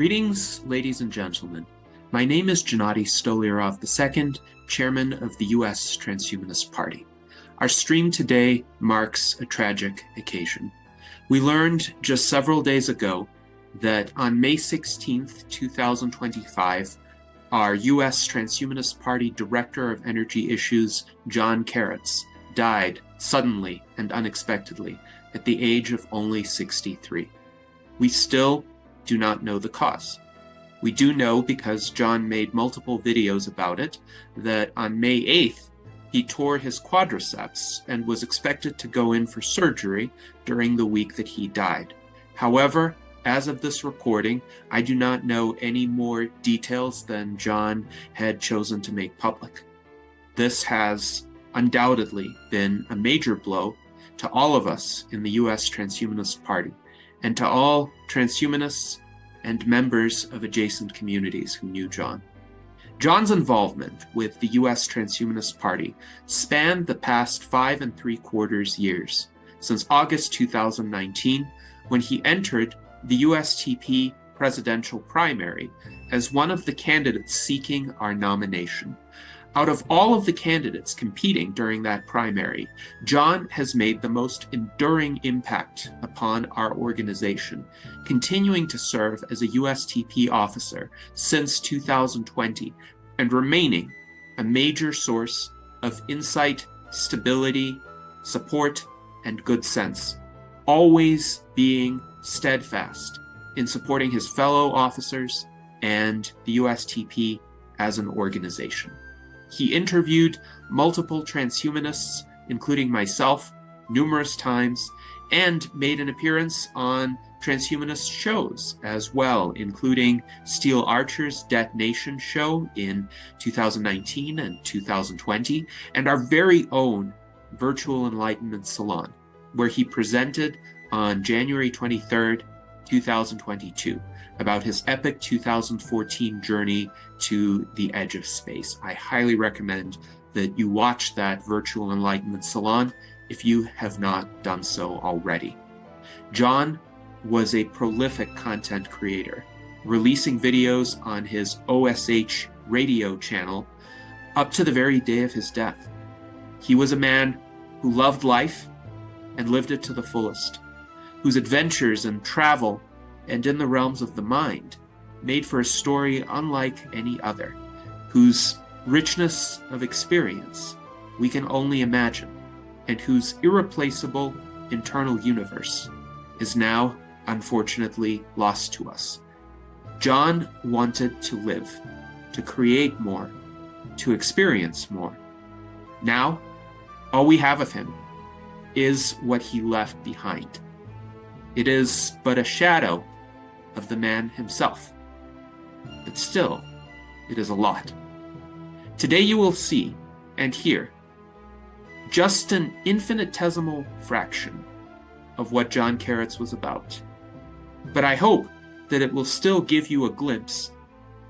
Greetings, ladies and gentlemen. My name is Gennady Stoliarov II, Chairman of the U.S. Transhumanist Party. Our stream today marks a tragic occasion. We learned just several days ago that on May 16, 2025, our U.S. Transhumanist Party Director of Energy Issues, John Kerecz, died suddenly and unexpectedly at the age of only 63. We still do not know the cause. We do know, because John made multiple videos about it, that on May 8th, he tore his quadriceps and was expected to go in for surgery during the week that he died. However, as of this recording, I do not know any more details than John had chosen to make public. This has undoubtedly been a major blow to all of us in the U.S. Transhumanist Party, and to all transhumanists and members of adjacent communities who knew John. John's involvement with the U.S. Transhumanist Party spanned the past 5 3/4 years, since August 2019, when he entered the USTP presidential primary as one of the candidates seeking our nomination. Out of all of the candidates competing during that primary, John has made the most enduring impact upon our organization, continuing to serve as a USTP officer since 2020 and remaining a major source of insight, stability, support, and good sense, always being steadfast in supporting his fellow officers and the USTP as an organization. He interviewed multiple transhumanists, including myself, numerous times, and made an appearance on transhumanist shows as well, including Steele Archer's Detonation show in 2019 and 2020, and our very own Virtual Enlightenment Salon, where he presented on January 23rd, 2022, about his epic 2014 journey to the edge of space. I highly recommend that you watch that Virtual Enlightenment Salon if you have not done so already. John was a prolific content creator, releasing videos on his OSH radio channel up to the very day of his death. He was a man who loved life and lived it to the fullest, whose adventures and travel and in the realms of the mind made for a story unlike any other, whose richness of experience we can only imagine, and whose irreplaceable internal universe is now, unfortunately, lost to us. John wanted to live, to create more, to experience more. Now, all we have of him is what he left behind. It is but a shadow of the man himself, but still, it is a lot. Today you will see and hear just an infinitesimal fraction of what John Kerecz was about, but I hope that it will still give you a glimpse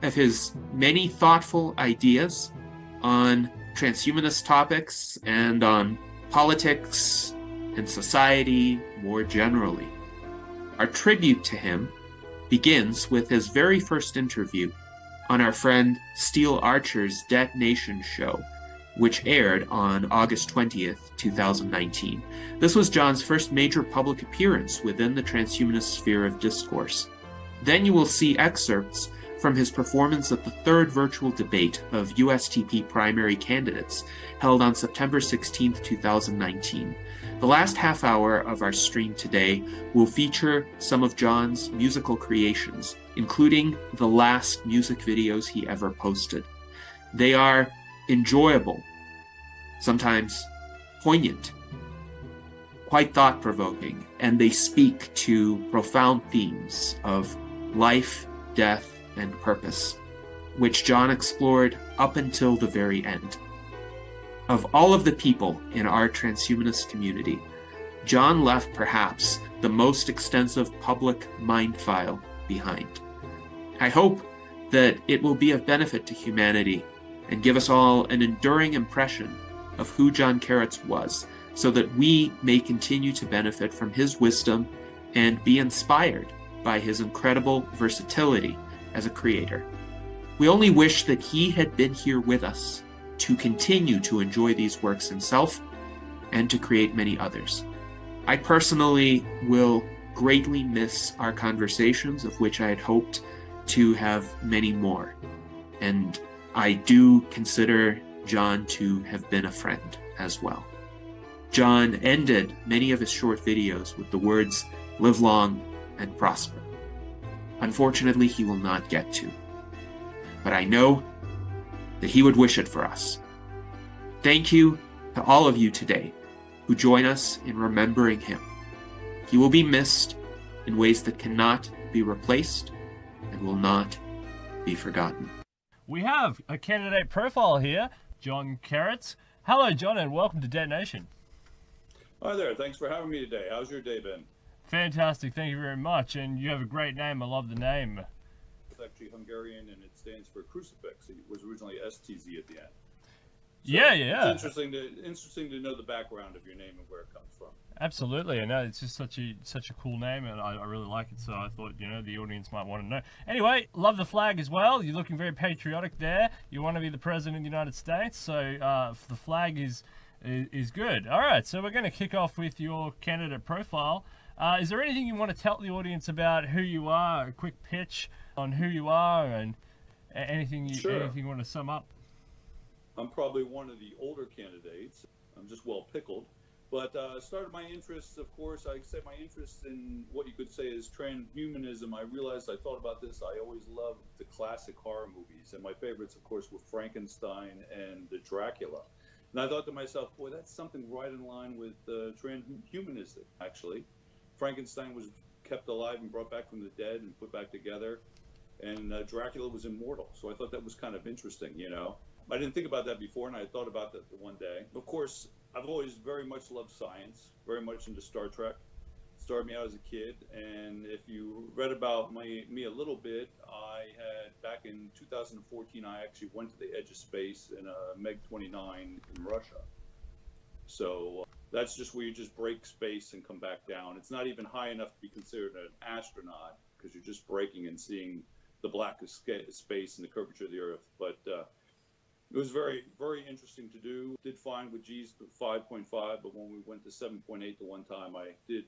of his many thoughtful ideas on transhumanist topics and on politics and society more generally. Our tribute to him begins with his very first interview on our friend Steele Archer's Detonation show, which aired on August 20th, 2019. This was John's first major public appearance within the transhumanist sphere of discourse. Then you will see excerpts from his performance at the third virtual debate of USTP primary candidates held on September 16th, 2019. The last half hour of our stream today will feature some of John's musical creations, including the last music videos he ever posted. They are enjoyable, sometimes poignant, quite thought-provoking, and they speak to profound themes of life, death, and purpose, which John explored up until the very end. Of all of the people in our transhumanist community, John left perhaps the most extensive public mind file behind. I hope that it will be of benefit to humanity and give us all an enduring impression of who John Kerecz was, so that we may continue to benefit from his wisdom and be inspired by his incredible versatility as a creator. We only wish that he had been here with us to continue to enjoy these works himself and to create many others. I personally will greatly miss our conversations, of which I had hoped to have many more. And I do consider John to have been a friend as well. John ended many of his short videos with the words, "Live long and prosper." Unfortunately, he will not get to. But I know that he would wish it for us. Thank you to all of you today who join us in remembering him. He will be missed in ways that cannot be replaced and will not be forgotten. We have a candidate profile here, John Kerecz. Hello, John, and welcome to Detonation. Hi there. Thanks for having me today. How's your day been? Fantastic. Thank you very much. And you have a great name. I love the name. It's actually Hungarian, and it stands for crucifix. It was originally STZ at the end. So Yeah. It's interesting to know the background of your name and where it comes from. Absolutely. I know it's just such a cool name, and I really like it. So I thought, the audience might want to know. Anyway, love the flag as well. You're looking very patriotic there. You want to be the president of the United States, so the flag is good. All right, so we're going to kick off with your candidate profile. Is there anything you want to tell the audience about who you are? A quick pitch on who you are, and anything you want to sum up? I'm probably one of the older candidates. I'm just well pickled. But started my interests, of course, I say my interest in what you could say is transhumanism. I realized I thought about this. I always loved the classic horror movies. And my favorites, of course, were Frankenstein and the Dracula. And I thought to myself, boy, that's something right in line with transhumanism, actually. Frankenstein was kept alive and brought back from the dead and put back together. And Dracula was immortal. So I thought that was kind of interesting, I didn't think about that before, and I thought about that one day. Of course, I've always very much loved science, very much into Star Trek. Started me out as a kid, and if you read about me a little bit, I had, back in 2014, I actually went to the edge of space in a MiG-29 in Russia. So that's just where you just break space and come back down. It's not even high enough to be considered an astronaut, because you're just breaking and seeing the black of space and the curvature of the Earth. But it was very, very interesting to do. Did fine with G's 5.5, but when we went to 7.8 the one time, I did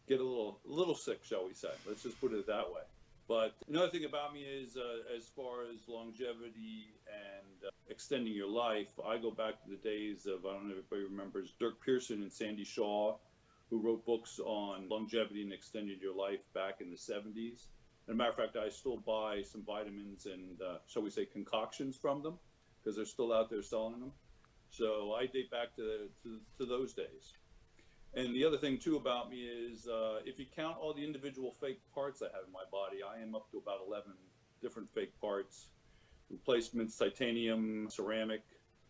get a little sick, shall we say. Let's just put it that way. But another thing about me is, as far as longevity and extending your life, I go back to the days of, I don't know if everybody remembers, Dirk Pearson and Sandy Shaw, who wrote books on longevity and extending your life back in the 70s. As a matter of fact, I still buy some vitamins and, shall we say, concoctions from them, because they're still out there selling them. So I date back to those days. And the other thing, too, about me is, if you count all the individual fake parts I have in my body, I am up to about 11 different fake parts. Replacements, titanium, ceramic.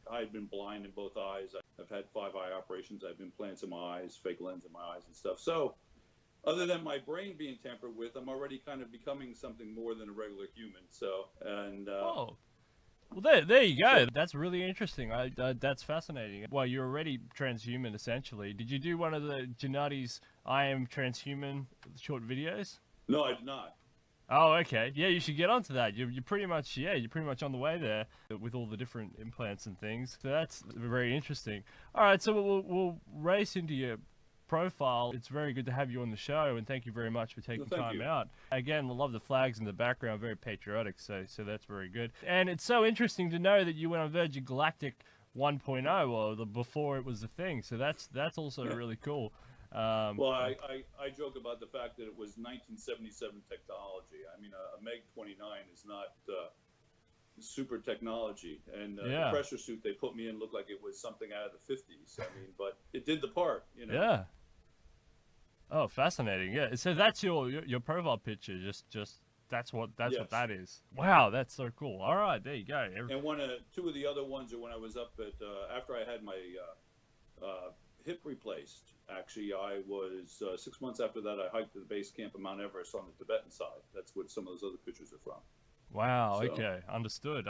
I've been blind in both eyes. I've had 5 eye operations. I've implants in my eyes, fake lens in my eyes and stuff. So other than my brain being tampered with, I'm already kind of becoming something more than a regular human. So, and well, there you go. That's really interesting. That's fascinating. Well, you're already transhuman, essentially. Did you do one of the Gennadi's "I am transhuman" short videos? No, I did not. Oh, okay. Yeah, you should get onto that. You're pretty much on the way there with all the different implants and things. So that's very interesting. All right, so we'll race into your profile. It's very good to have you on the show, and thank you very much for taking time out. Again, I love the flags in the background, very patriotic, so that's very good. And it's so interesting to know that you went on Virgin Galactic 1.0, or before it was a thing, so that's also really cool. Well, I joke about the fact that it was 1977 technology. I mean, a MiG-29 is not super technology, and the pressure suit they put me in looked like it was something out of the 50s. I mean, but it did the part, Yeah. Oh, fascinating. Yeah. So that's your profile picture. Just that's what that is. Wow, that's so cool. All right, there you go. And two of the other ones are when I was up at after I had my hip replaced. Actually, I was 6 months after that. I hiked to the base camp of Mount Everest on the Tibetan side. That's what some of those other pictures are from. Wow. So, okay. Understood.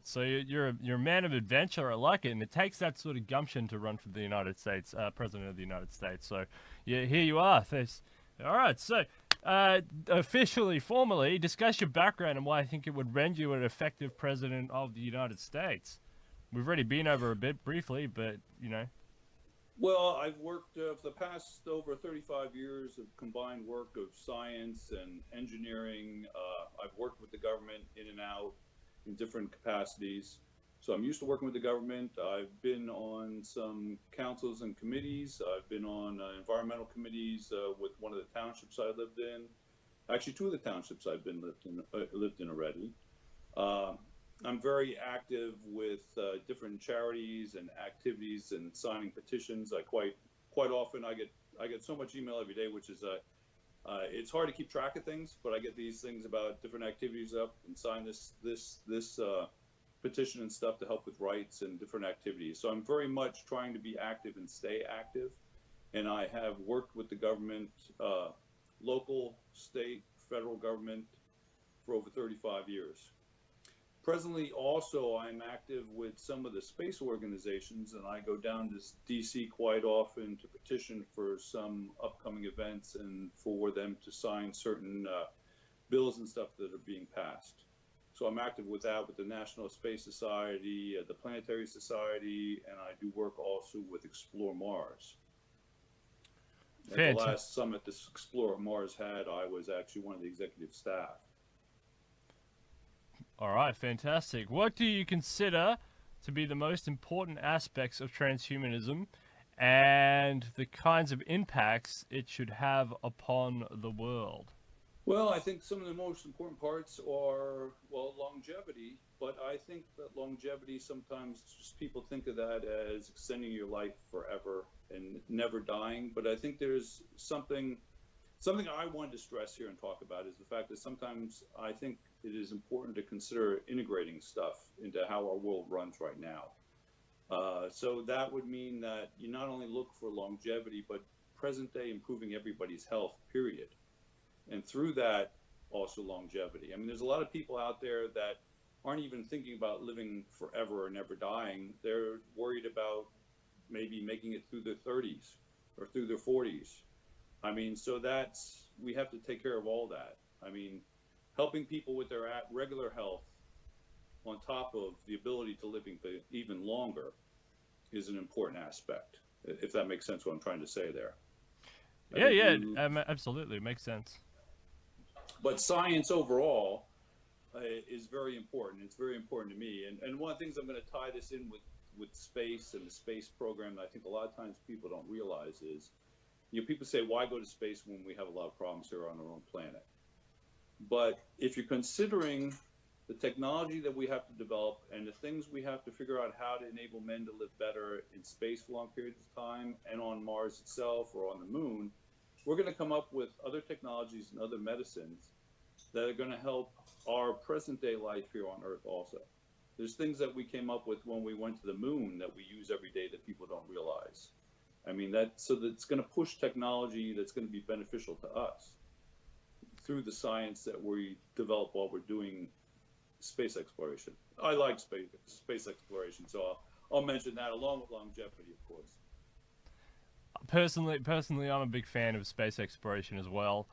So you're a man of adventure. I like it, and it takes that sort of gumption to run for the United States, president of the United States. So yeah, here you are. All right. So Officially, formally, discuss your background and why I think it would render you an effective president of the United States. We've already been over a bit briefly, but, you know. Well, I've worked for the past over 35 years of combined work of science and engineering. I've worked with the government in and out in different capacities. So I'm used to working with the government. I've been on some councils and committees. I've been on environmental committees with one of the townships I lived in. Actually, two of the townships I've been lived in already. I'm very active with different charities and activities and signing petitions. I quite often I get so much email every day, which is it's hard to keep track of things, but I get these things about different activities up and sign this petition and stuff to help with rights and different activities. So I'm very much trying to be active and stay active. And I have worked with the government, local, state, federal government for over 35 years. Presently, also, I'm active with some of the space organizations, and I go down to DC quite often to petition for some upcoming events and for them to sign certain bills and stuff that are being passed. So I'm active with that, with the National Space Society, the Planetary Society, and I do work also with Explore Mars. At the last summit this Explore Mars had, I was actually one of the executive staff. All right, fantastic. What do you consider to be the most important aspects of transhumanism and the kinds of impacts it should have upon the world? Well, I think some of the most important parts are, well, longevity, but I think that longevity, sometimes just people think of that as extending your life forever and never dying. But I think there's something I wanted to stress here and talk about is the fact that sometimes I think it is important to consider integrating stuff into how our world runs right now. So that would mean that you not only look for longevity, but present day improving everybody's health, period. And through that, also longevity. I mean, there's a lot of people out there that aren't even thinking about living forever or never dying. They're worried about maybe making it through their 30s or through their 40s. I mean, so we have to take care of all that. I mean, helping people with their regular health on top of the ability to live even longer is an important aspect, if that makes sense what I'm trying to say there. Absolutely. It makes sense. But science overall is very important. It's very important to me. And one of the things I'm going to tie this in with space and the space program that I think a lot of times people don't realize is, people say, why go to space when we have a lot of problems here on our own planet? But if you're considering the technology that we have to develop and the things we have to figure out how to enable men to live better in space for long periods of time and on Mars itself or on the moon, we're going to come up with other technologies and other medicines that are going to help our present day life here on Earth also. There's things that we came up with when we went to the moon that we use every day that people don't realize. I mean, that's going to push technology that's going to be beneficial to us through the science that we develop while we're doing space exploration. I like space exploration, so I'll mention that along with longevity, of course. Personally, I'm a big fan of space exploration as well.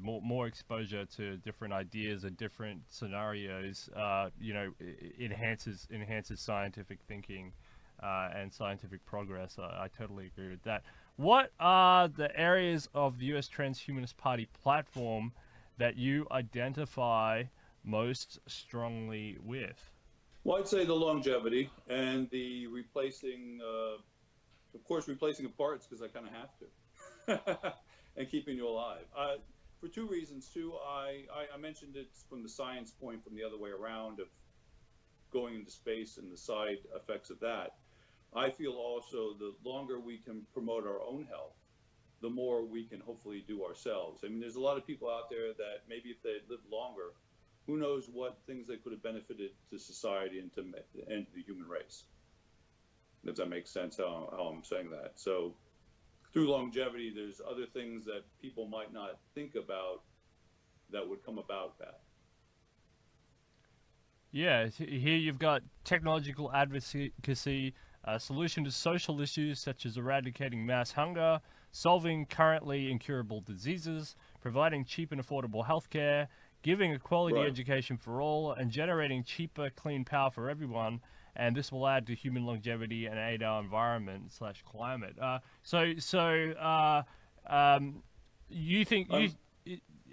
More exposure to different ideas and different scenarios, enhances scientific thinking and scientific progress. I totally agree with that. What are the areas of the U.S. Transhumanist Party platform that you identify most strongly with? Well, I'd say the longevity and the replacing of parts, because I kind of have to, and keeping you alive. For two reasons, too. I mentioned it from the science point, from the other way around, of going into space and the side effects of that. I feel also the longer we can promote our own health, the more we can hopefully do ourselves. I mean, there's a lot of people out there that maybe if they had lived longer, who knows what things they could have benefited to society and to the human race. If that makes sense how I'm saying that. So through longevity, there's other things that people might not think about that would come about that. Yeah, here you've got technological advocacy, a solution to social issues such as eradicating mass hunger, solving currently incurable diseases, providing cheap and affordable healthcare, giving a quality Right. education for all, and generating cheaper, clean power for everyone. And this will add to human longevity and aid our environment / climate. You think I'm,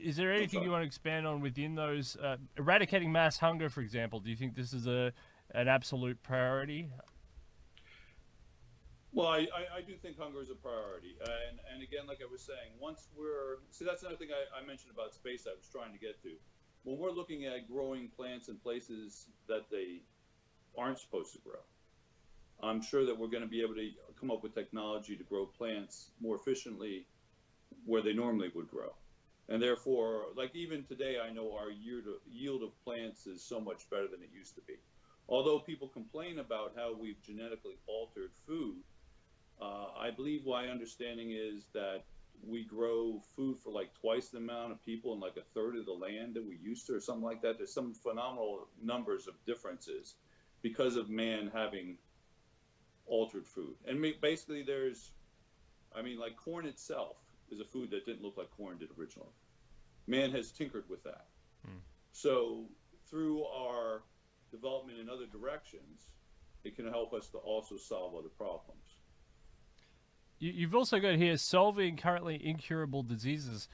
is there I'm anything sorry. you want to expand on within those? Eradicating mass hunger, for example. Do you think this is an absolute priority? Well, I do think hunger is a priority. And again, like I was saying, that's another thing I mentioned about space I was trying to get to. When we're looking at growing plants in places that they aren't supposed to grow, I'm sure that we're going to be able to come up with technology to grow plants more efficiently where they normally would grow. And therefore, like even today, I know our yield of plants is so much better than it used to be. Although people complain about how we've genetically altered food, I believe my understanding is that we grow food for like twice the amount of people and like a third of the land that we used to, or something like that. There's some phenomenal numbers of differences because of man having altered food. And basically like corn itself is a food that didn't look like corn did originally. Man has tinkered with that. So through our development in other directions, it can help us to also solve other problems. You've also got here solving currently incurable diseases.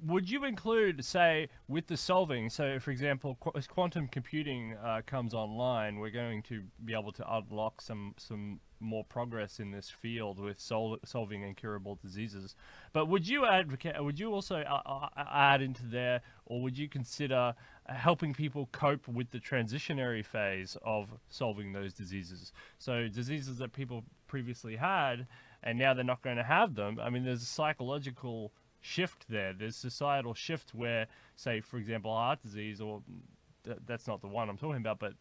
Would you include, say, with the solving, so for example, as quantum computing comes online, we're going to be able to unlock some more progress in this field with solving incurable diseases. But would you also add into there, or would you consider helping people cope with the transitionary phase of solving those diseases? So diseases that people previously had, and now they're not going to have them. I mean, there's a psychological shift there. There's societal shift where, say, for example, heart disease, or that's not the one I'm talking about, but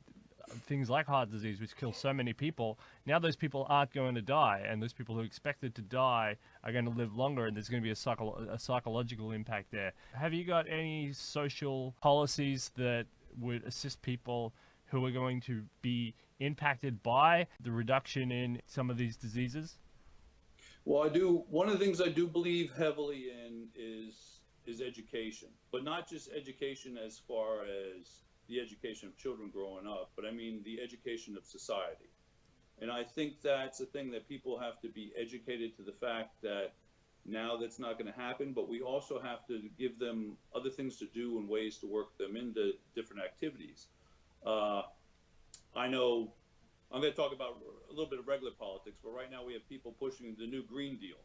things like heart disease, which kills so many people, now those people aren't going to die, and those people who expected to die are going to live longer, and there's going to be a psychological impact there. Have you got any social policies that would assist people who are going to be impacted by the reduction in some of these diseases? Well, I do. One of the things I do believe heavily in is education, but not just education as far as the education of children growing up, but I mean the education of society. And I think that's a thing that people have to be educated to the fact that now that's not going to happen, but we also have to give them other things to do and ways to work them into different activities. I know I'm going to talk about a little bit of regular politics, but right now we have people pushing the new Green Deal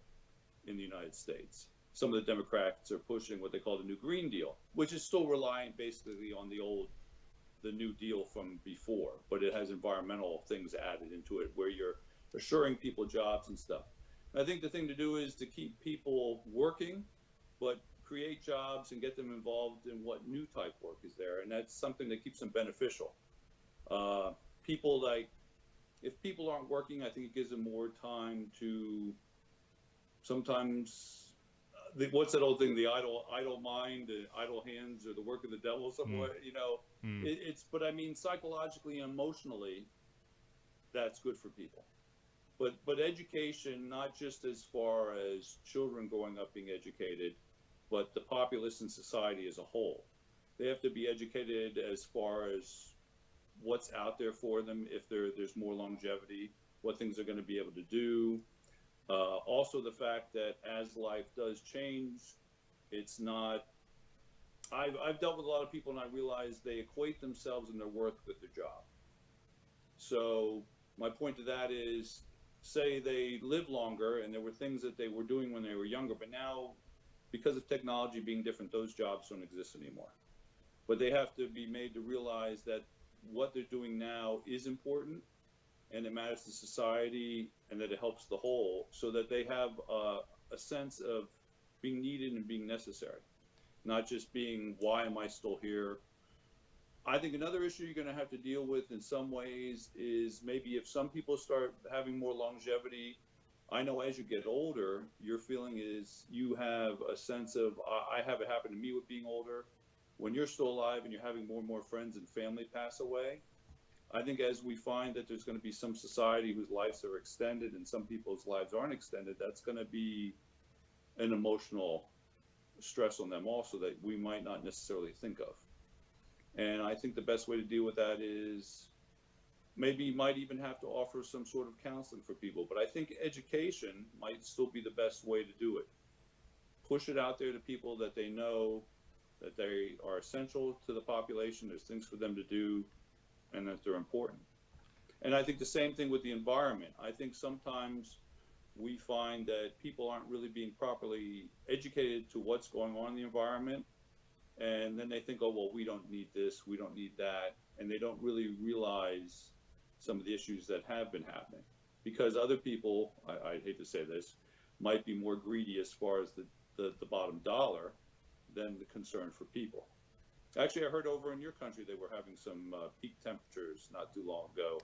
in the United States. Some of the Democrats are pushing what they call the new Green Deal, which is still reliant basically on the New Deal from before, but it has environmental things added into it where you're assuring people jobs and stuff. And I think the thing to do is to keep people working, but create jobs and get them involved in what new type work is there. And that's something that keeps them beneficial. If people aren't working, I think it gives them more time to sometimes, what's that old thing, the idle mind, the idle hands, or the work of the devil somewhere, but I mean, psychologically and emotionally, that's good for people. But education, not just as far as children growing up being educated, but the populace and society as a whole. They have to be educated as far as what's out there for them, if there's more longevity, what things they're going to be able to do. Also the fact that as life does change, it's not, I've dealt with a lot of people and I realize they equate themselves and their worth with their job. So my point to that is, say they live longer and there were things that they were doing when they were younger, but now because of technology being different, those jobs don't exist anymore. But they have to be made to realize that what they're doing now is important and it matters to society and that it helps the whole, so that they have a sense of being needed and being necessary, not just being, why am I still here? I think another issue you're going to have to deal with in some ways is maybe if some people start having more longevity. I know as you get older, your feeling is you have a sense of, I have it happen to me with being older. When you're still alive and you're having more and more friends and family pass away, I think as we find that there's going to be some society whose lives are extended and some people's lives aren't extended, that's going to be an emotional stress on them also that we might not necessarily think of. And I think the best way to deal with that is maybe you might even have to offer some sort of counseling for people. But I think education might still be the best way to do it. Push it out there to people that they know that they are essential to the population. There's things for them to do and that they're important. And I think the same thing with the environment. I think sometimes we find that people aren't really being properly educated to what's going on in the environment. And then they think, oh, well, we don't need this, we don't need that. And they don't really realize some of the issues that have been happening. Because other people, I hate to say this, might be more greedy as far as the bottom dollar than the concern for people. Actually, I heard over in your country they were having some peak temperatures not too long ago.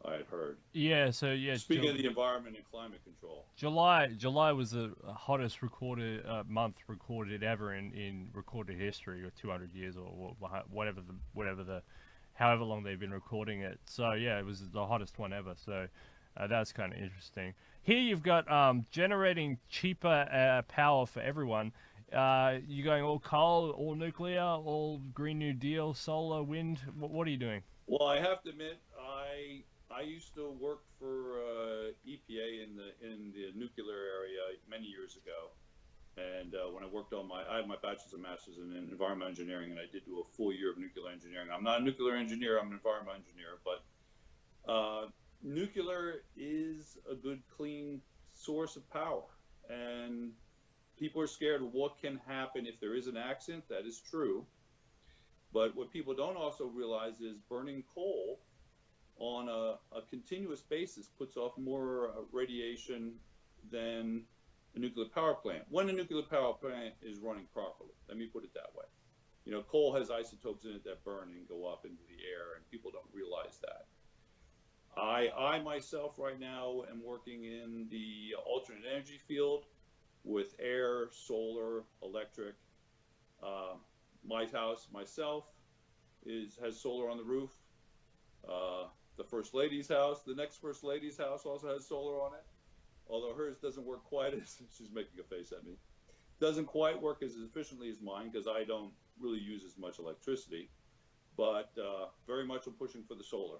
I had heard. Yeah, so yeah. Speaking of the environment and climate control, July was the hottest recorded month recorded ever in recorded history, or 200 years, or however long they've been recording it. So yeah, it was the hottest one ever. So that's kind of interesting. Here you've got generating cheaper power for everyone. You going all coal, all nuclear, all Green New Deal, solar, wind? What are you doing? Well, I have to admit, I used to work for EPA in the nuclear area many years ago, and when I worked on I have my bachelor's and master's in environmental engineering, and I did do a full year of nuclear engineering. I'm not a nuclear engineer; I'm an environmental engineer. But nuclear is a good, clean source of power, and people are scared of what can happen if there is an accident. That is true, but what people don't also realize is burning coal on a continuous basis puts off more radiation than a nuclear power plant. When a nuclear power plant is running properly, let me put it that way. You know, coal has isotopes in it that burn and go up into the air, and people don't realize that. I myself right now am working in the alternate energy field with air, solar, electric. My house myself has solar on the roof. The First Lady's house, the next First Lady's house also has solar on it, although hers doesn't work quite as, she's making a face at me, doesn't quite work as efficiently as mine because I don't really use as much electricity, but very much I'm pushing for the solar.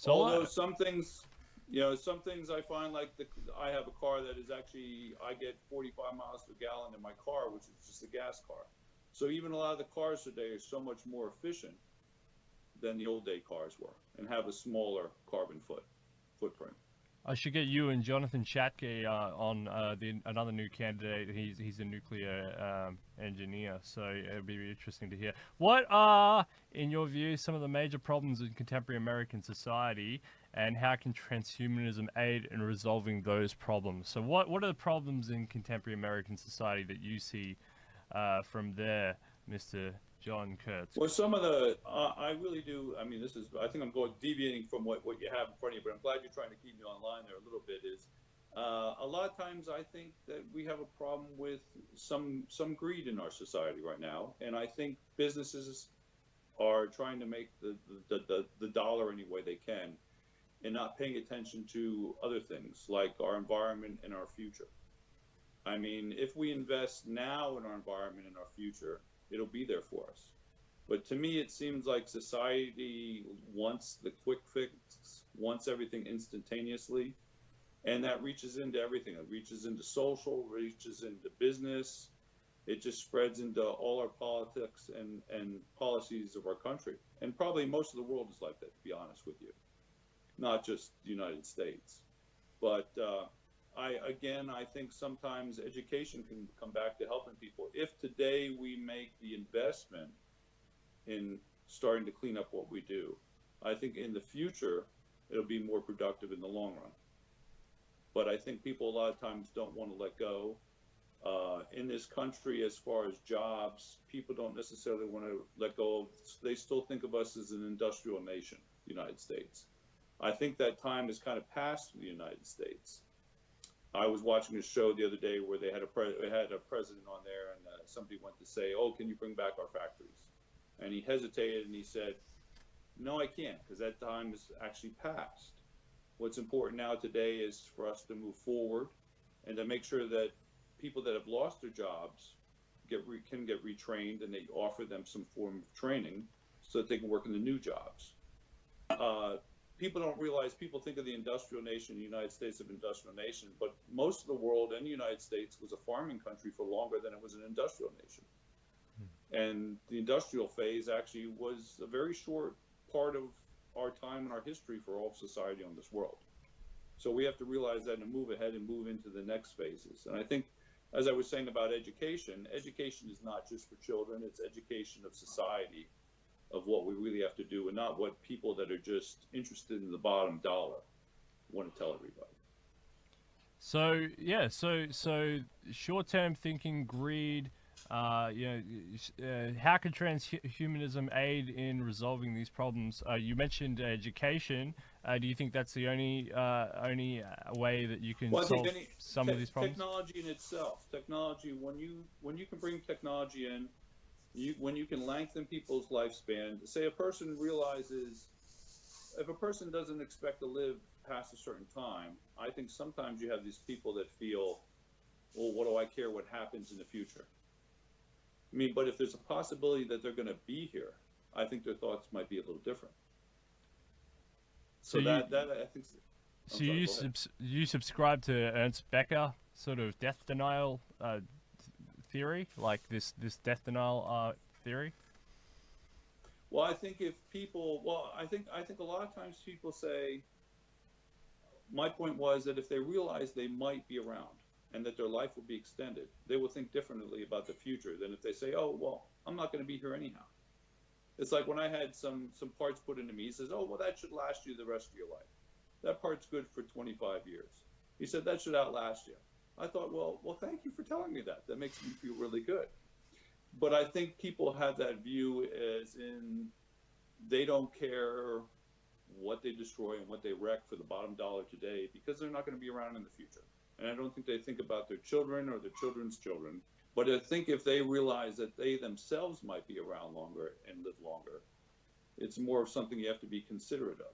Although some things I find, like I have a car that is actually, I get 45 miles per gallon in my car, which is just a gas car. So even a lot of the cars today are so much more efficient than the old day cars were, and have a smaller carbon footprint. I should get you and Jonathan Shatke on another new candidate. He's a nuclear engineer, so it'll be interesting to hear. What are, in your view, some of the major problems in contemporary American society, and how can transhumanism aid in resolving those problems? So what are the problems in contemporary American society that you see from there, Mr. John Kerecz? Well, some of I really do. I mean, I think I'm deviating from what you have in front of you, but I'm glad you're trying to keep me online there a little bit. A lot of times I think that we have a problem with some greed in our society right now, and I think businesses are trying to make the dollar any way they can, and not paying attention to other things like our environment and our future. I mean, if we invest now in our environment and our future, it'll be there for us. But to me, it seems like society wants the quick fix, wants everything instantaneously, and that reaches into everything. It reaches into social, reaches into business. It just spreads into all our politics and policies of our country. And probably most of the world is like that, to be honest with you, not just the United States. But I think sometimes education can come back to helping people. If today we make the investment in starting to clean up what we do, I think in the future, it'll be more productive in the long run. But I think people a lot of times don't want to let go. In this country, as far as jobs, people don't necessarily want to let go. They still think of us as an industrial nation, the United States. I think that time has kind of passed for the United States. I was watching a show the other day where they had a president on there, and somebody went to say, "Oh, can you bring back our factories?" And he hesitated and he said, "No, I can't, because that time is actually past. What's important now today is for us to move forward and to make sure that people that have lost their jobs can get retrained, and they offer them some form of training so that they can work in the new jobs. People don't realize, people think of the industrial nation, the United States of industrial nation, but most of the world and the United States was a farming country for longer than it was an industrial nation. And the industrial phase actually was a very short part of our time and our history for all of society on this world. So we have to realize that and move ahead and move into the next phases. And I think, as I was saying about education, education is not just for children, it's education of society, of what we really have to do, and not what people that are just interested in the bottom dollar want to tell everybody. So yeah, so short-term thinking, greed. How can transhumanism aid in resolving these problems? You mentioned education. Do you think that's the only way that you can solve some of these problems? Technology in itself, when you can bring technology in, when you can lengthen people's lifespan. Say a person realizes, if a person doesn't expect to live past a certain time, I think sometimes you have these people that feel, well, what do I care what happens in the future? I mean, but if there's a possibility that they're going to be here, I think their thoughts might be a little different. So I think. So you subscribe to Ernst Becker sort of death denial theory, like this death denial theory? Well, I think if people, I think a lot of times people say, my point was that if they realize they might be around and that their life will be extended, they will think differently about the future than if they say, oh, well, I'm not going to be here anyhow. It's like when I had some parts put into me, he says, oh, well, that should last you the rest of your life. That part's good for 25 years. He said, that should outlast you. I thought, well, thank you for telling me that. That makes me feel really good. But I think people have that view as in they don't care what they destroy and what they wreck for the bottom dollar today because they're not going to be around in the future. And I don't think they think about their children or their children's children. But I think if they realize that they themselves might be around longer and live longer, it's more of something you have to be considerate of.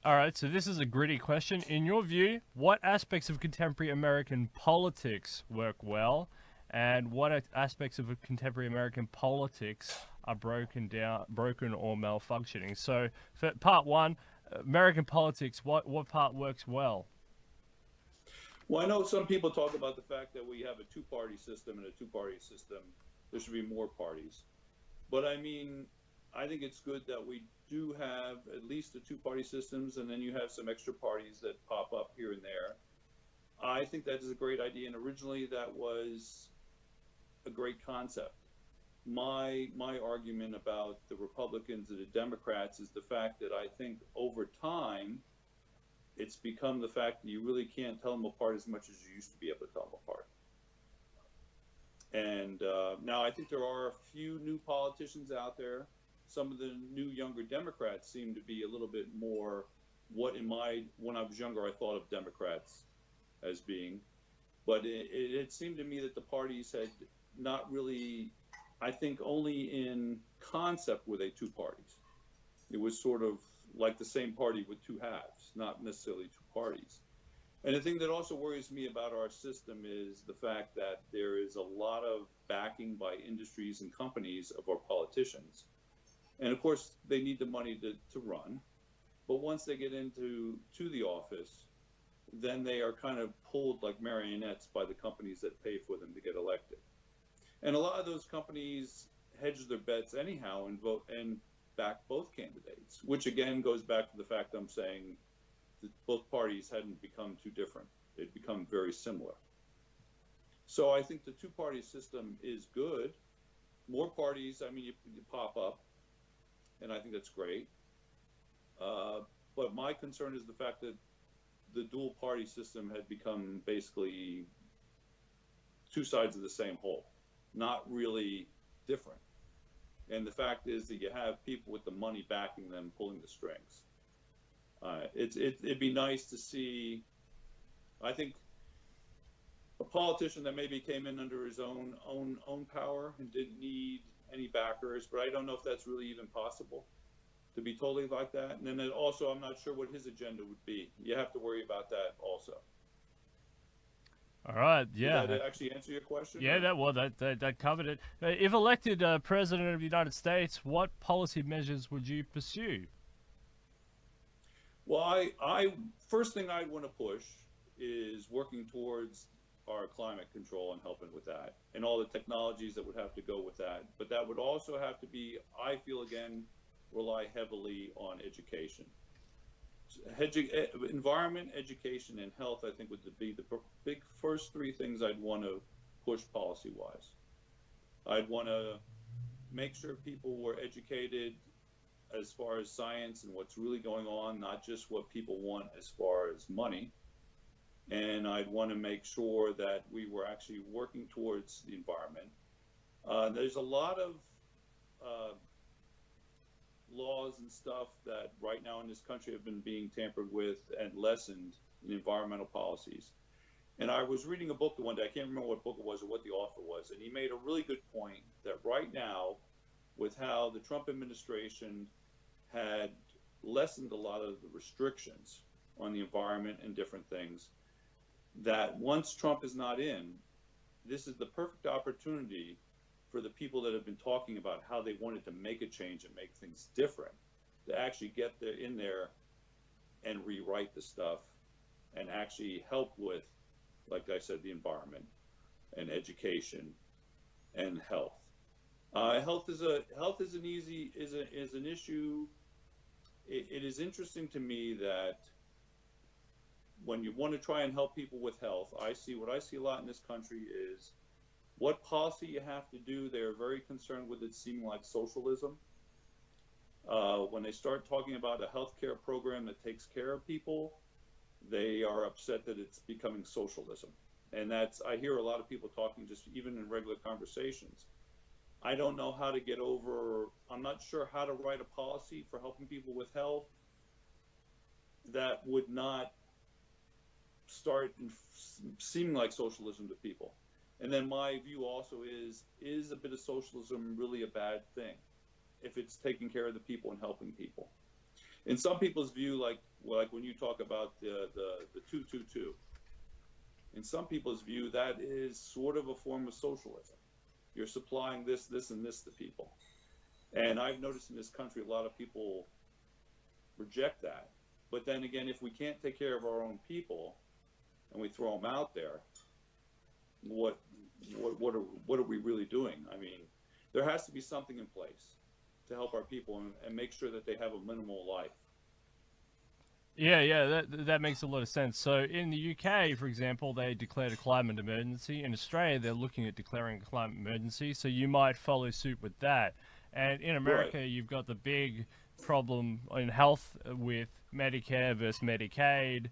All right, so this is a gritty question. In your view, what aspects of contemporary American politics work well, and what aspects of contemporary American politics are broken or malfunctioning? So, for part one, American politics, what part works well? Well, I know some people talk about the fact that we have a two-party system, and a two-party system, there should be more parties. But I mean, I think it's good that we do have at least the two-party systems, and then you have some extra parties that pop up here and there. I think that is a great idea, and originally that was a great concept. My argument about the Republicans and the Democrats is the fact that I think over time, it's become the fact that you really can't tell them apart as much as you used to be able to tell them apart. And now I think there are a few new politicians out there. Some of the new younger Democrats seem to be a little bit more when I was younger, I thought of Democrats as being. But it seemed to me that the parties had not really, I think only in concept were they two parties. It was sort of like the same party with two halves, not necessarily two parties. And the thing that also worries me about our system is the fact that there is a lot of backing by industries and companies of our politicians. And of course, they need the money to run. But once they get into the office, then they are kind of pulled like marionettes by the companies that pay for them to get elected. And a lot of those companies hedge their bets anyhow and vote and back both candidates, which again goes back to the fact I'm saying that both parties hadn't become too different. They'd become very similar. So I think the two-party system is good. More parties, I mean, you pop up, and I think that's great. But my concern is the fact that the dual-party system had become basically two sides of the same whole, not really different. And the fact is that you have people with the money backing them, pulling the strings. It'd be nice to see, I think, a politician that maybe came in under his own power and didn't need any backers, but I don't know if that's really even possible to be totally like that. And then also, I'm not sure what his agenda would be. You have to worry about that also. All right. Did Yeah. that actually answer your question? Yeah, that covered it. If elected president of the United States, what policy measures would you pursue? Well, I first thing I'd want to push is working towards our climate control and helping with that, and all the technologies that would have to go with that. But that would also have to be, I feel again, rely heavily on education. Environment, education, and health, I think, would be the big first three things I'd want to push policy-wise. I'd want to make sure people were educated as far as science and what's really going on, not just what people want as far as money. And I'd want to make sure that we were actually working towards the environment. There's a lot of laws and stuff that right now in this country have been being tampered with and lessened in environmental policies. And I was reading a book one day, I can't remember what book it was or what the author was, and he made a really good point that right now, with how the Trump administration had lessened a lot of the restrictions on the environment and different things, that once Trump is not in, this is the perfect opportunity for the people that have been talking about how they wanted to make a change and make things different, to actually get in there and rewrite the stuff and actually help with, like I said, the environment and education and health. Health is an issue. It is interesting to me that when you want to try and help people with health, what I see a lot in this country is what policy you have to do. They're very concerned with it seeming like socialism. When they start talking about a healthcare program that takes care of people, they are upset that it's becoming socialism. And I hear a lot of people talking just even in regular conversations. I don't know how to get over, I'm not sure how to write a policy for helping people with health that would not start seeming like socialism to people. And then my view also is a bit of socialism really a bad thing if it's taking care of the people and helping people? In some people's view, like when you talk about the 222, in some people's view, that is sort of a form of socialism. You're supplying this, and this to people. And I've noticed in this country, a lot of people reject that. But then again, if we can't take care of our own people and we throw them out there, what are we really doing? I mean, there has to be something in place to help our people and make sure that they have a minimal life. Yeah, that makes a lot of sense. So in the UK, for example, they declared a climate emergency. In Australia, they're looking at declaring a climate emergency, so you might follow suit with that. And in America, Right. You've got the big problem in health with Medicare versus Medicaid.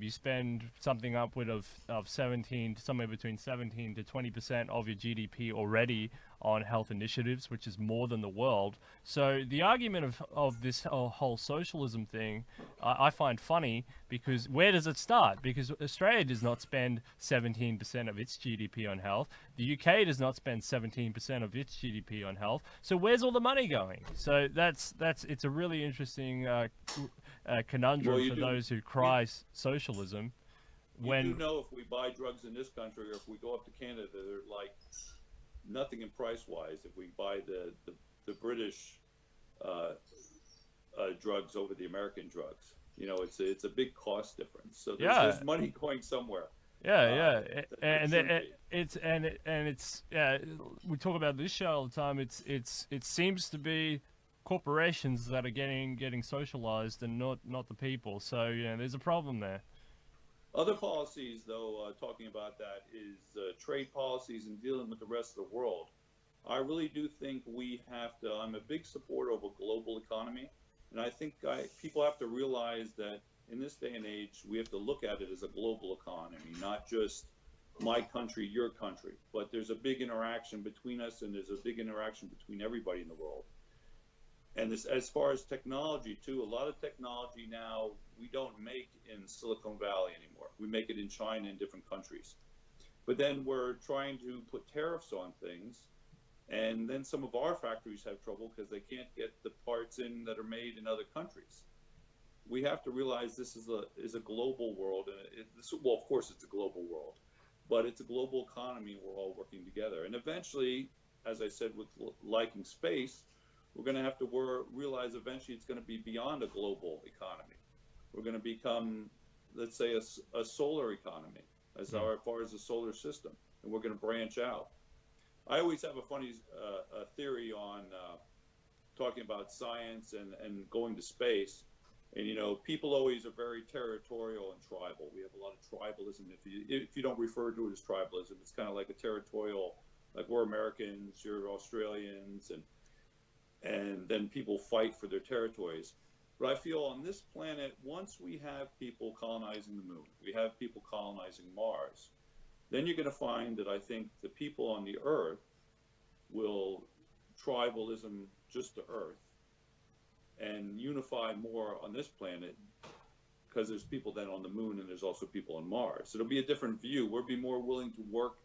You spend something upward of 17, somewhere between 17 to 20% of your GDP already on health initiatives, which is more than the world. So the argument of this whole socialism thing, I find funny, because where does it start? Because Australia does not spend 17% of its GDP on health. The UK does not spend 17% of its GDP on health. So where's all the money going? So it's a really interesting conundrum for those who cry socialism. You do know if we buy drugs in this country or if we go up to Canada, they're like nothing in price-wise. If we buy the British drugs over the American drugs, it's a big cost difference. So there's money going somewhere. We talk about this show all the time. It seems to be corporations that are getting socialized and not the people. So there's a problem there. Other policies, though, talking about that is trade policies and dealing with the rest of the world. I really do think we have to. I'm a big supporter of a global economy, and I think people have to realize that in this day and age, we have to look at it as a global economy, not just my country, your country. But there's a big interaction between us, and there's a big interaction between everybody in the world. And this, as far as technology too, a lot of technology now we don't make in Silicon Valley anymore. We make it in China and different countries. But then we're trying to put tariffs on things, and then some of our factories have trouble because they can't get the parts in that are made in other countries. We have to realize this is a global world, and well, of course, it's a global world. but it's a global economy. We're all working together. And eventually, as I said, with liking space, we're going to have to realize eventually it's going to be beyond a global economy. We're going to become, let's say, a solar economy as far as the solar system, and we're going to branch out. I always have a funny theory on talking about science and going to space. And, you know, people always are very territorial and tribal. We have a lot of tribalism. If you don't refer to it as tribalism, it's kind of like a territorial, like we're Americans, you're Australians, and then people fight for their territories. But I feel on this planet, once we have people colonizing the moon, we have people colonizing Mars, then you're going to find that I think the people on the Earth will tribalism just the Earth and unify more on this planet, because there's people then on the moon and there's also people on Mars. So it'll be a different view. We'll be more willing to work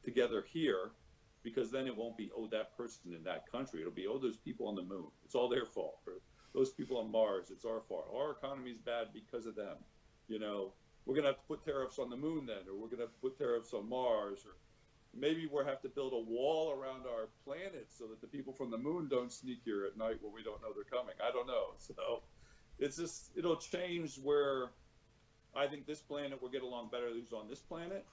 together here, because then it won't be, oh, that person in that country. It'll be, oh, those people on the moon. It's all their fault. Or those people on Mars, it's our fault. Our economy's bad because of them. You know, we're going to have to put tariffs on the moon then, or we're going to have to put tariffs on Mars, or maybe we'll have to build a wall around our planet so that the people from the moon don't sneak here at night where we don't know they're coming. I don't know. So it's just, it'll change where I think this planet will get along better who's on this planet,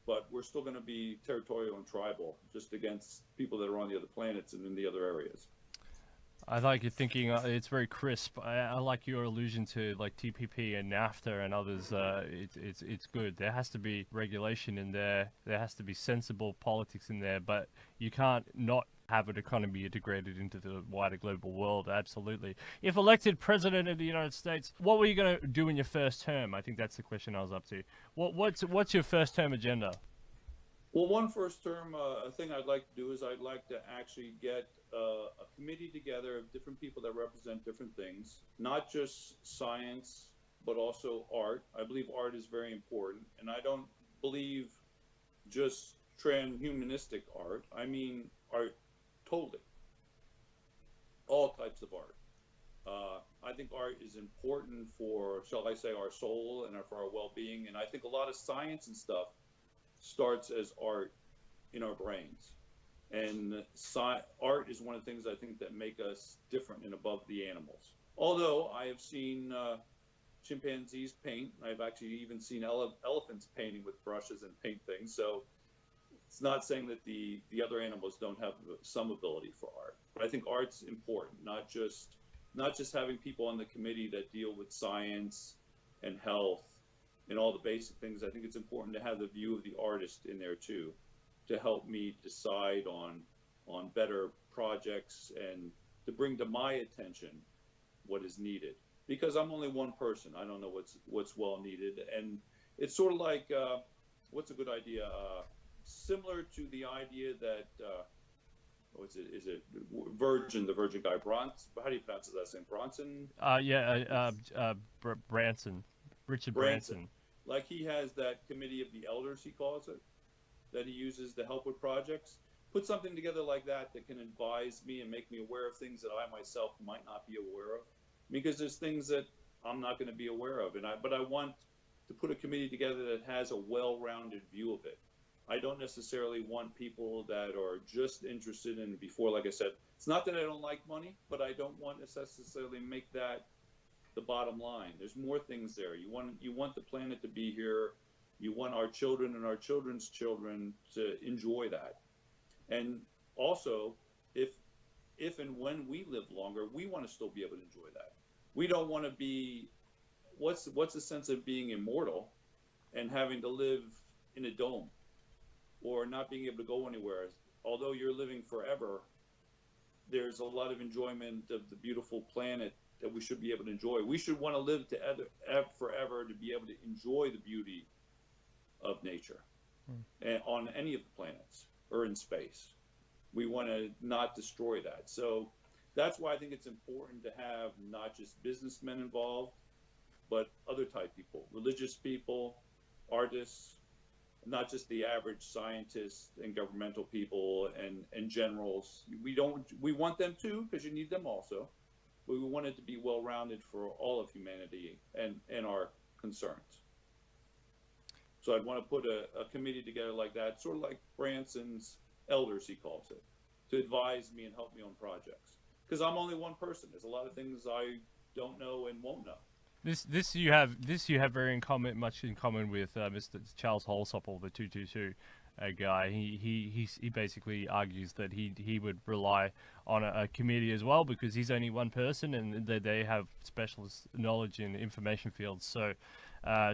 but we're still going to be territorial and tribal just against people that are on the other planets and in the other areas. I like your thinking. It's very crisp. I like your allusion to like TPP and NAFTA and others. It's good. There has to be regulation in there. There has to be sensible politics in there. But you can't not have an economy integrated into the wider global world. Absolutely. If elected president of the United States, what were you going to do in your first term? I think that's the question I was up to. What's your first term agenda? Well, one first term thing I'd like to do is I'd like to actually get a committee together of different people that represent different things, not just science, but also art. I believe art is very important, and I don't believe just transhumanistic art. I mean art totally, all types of art. I think art is important for, shall I say, our soul and for our well-being, and I think a lot of science and stuff starts as art in our brains. And art is one of the things I think that make us different and above the animals. Although I have seen chimpanzees paint, I've actually even seen elephants painting with brushes and paint things. So it's not saying that the other animals don't have some ability for art. But I think art's important, not just having people on the committee that deal with science and health and all the basic things. I think it's important to have the view of the artist in there too, to help me decide on better projects and to bring to my attention what is needed. Because I'm only one person, I don't know what's well needed. And it's sort of like, what's a good idea? Similar to the idea that, is it the Virgin guy, Bronson? How do you pronounce his last name? Bronson? Branson. Richard Branson. Branson. Like he has that committee of the elders, he calls it, that he uses to help with projects. Put something together like that can advise me and make me aware of things that I myself might not be aware of, because there's things that I'm not going to be aware of. But I want to put a committee together that has a well-rounded view of it. I don't necessarily want people that are just interested in, before, like I said, it's not that I don't like money, but I don't want to necessarily make that the bottom line. There's more things there. You want the planet to be here. You want our children and our children's children to enjoy that. And also, if and when we live longer, we want to still be able to enjoy that. We don't want to be, what's the sense of being immortal and having to live in a dome or not being able to go anywhere? Although you're living forever, there's a lot of enjoyment of the beautiful planet that we should be able to enjoy. We should want to live forever to be able to enjoy the beauty of nature on any of the planets or in space. We want to not destroy that. So that's why I think it's important to have not just businessmen involved, but other type people, religious people, artists, not just the average scientists and governmental people and generals. We want them too, because you need them also. But we want it to be well-rounded for all of humanity and our concerns. So I'd want to put a committee together like that, sort of like Branson's elders, he calls it, to advise me and help me on projects. Because I'm only one person. There's a lot of things I don't know and won't know. This you have very much in common with Mr. Charles Holsopple, the 222 guy. He basically argues that he would rely on a committee as well, because he's only one person and they have specialist knowledge in information fields. So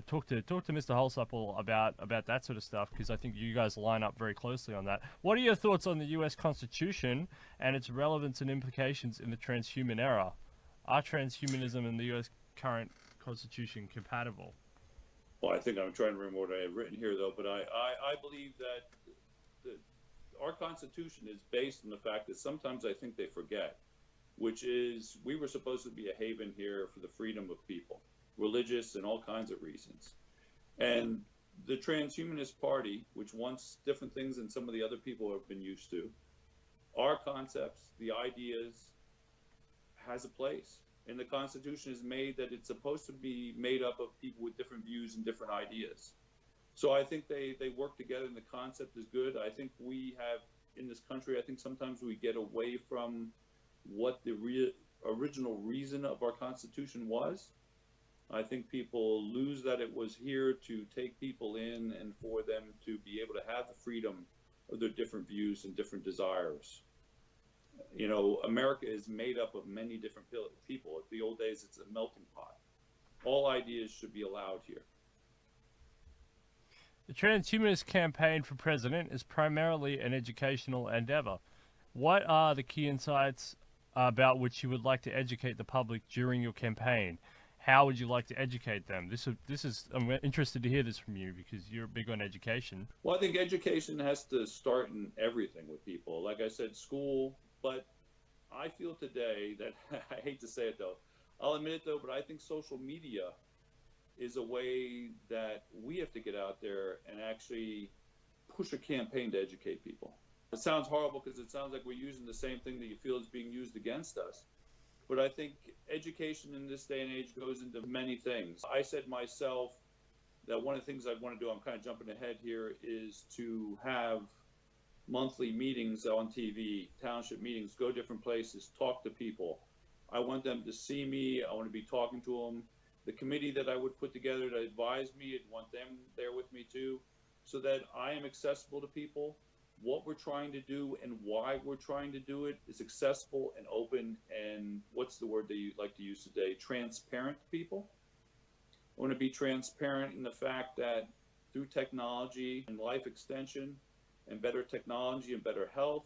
talk to Mr. Holsopple about that sort of stuff, because I think you guys line up very closely on that. What are your thoughts on the U.S. Constitution and its relevance and implications in the transhuman era? Are transhumanism and the U.S. current Constitution compatible? Well, I think I'm trying to remember what I have written here, though, but I believe that our Constitution is based on the fact that sometimes I think they forget, which is we were supposed to be a haven here for the freedom of people, religious and all kinds of reasons. And the Transhumanist Party, which wants different things than some of the other people have been used to, our concepts, the ideas, has a place. And the Constitution is made that it's supposed to be made up of people with different views and different ideas. So I think they work together, and the concept is good. I think we have, in this country, I think sometimes we get away from what the original reason of our Constitution was. I think people lose that it was here to take people in and for them to be able to have the freedom of their different views and different desires. You know, America is made up of many different people. At the old days, it's a melting pot. All ideas should be allowed here. The transhumanist campaign for president is primarily an educational endeavor. What are the key insights about which you would like to educate the public during your campaign? How would you like to educate them? This is I'm interested to hear this from you, because you're big on education. Well, I think education has to start in everything with people. Like I said, school, but I feel today that, I hate to say it though, I'll admit it though, but I think social media is a way that we have to get out there and actually push a campaign to educate people. It sounds horrible because it sounds like we're using the same thing that you feel is being used against us. But I think education in this day and age goes into many things. I said myself that one of the things I want to do, I'm kind of jumping ahead here, is to have monthly meetings on TV, township meetings, go different places, talk to people. I want them to see me. I want to be talking to them. The committee that I would put together to advise me, I'd want them there with me too, so that I am accessible to people. What we're trying to do and why we're trying to do it is accessible and open, and what's the word that you like to use today? Transparent to people. I want to be transparent in the fact that through technology and life extension and better technology and better health,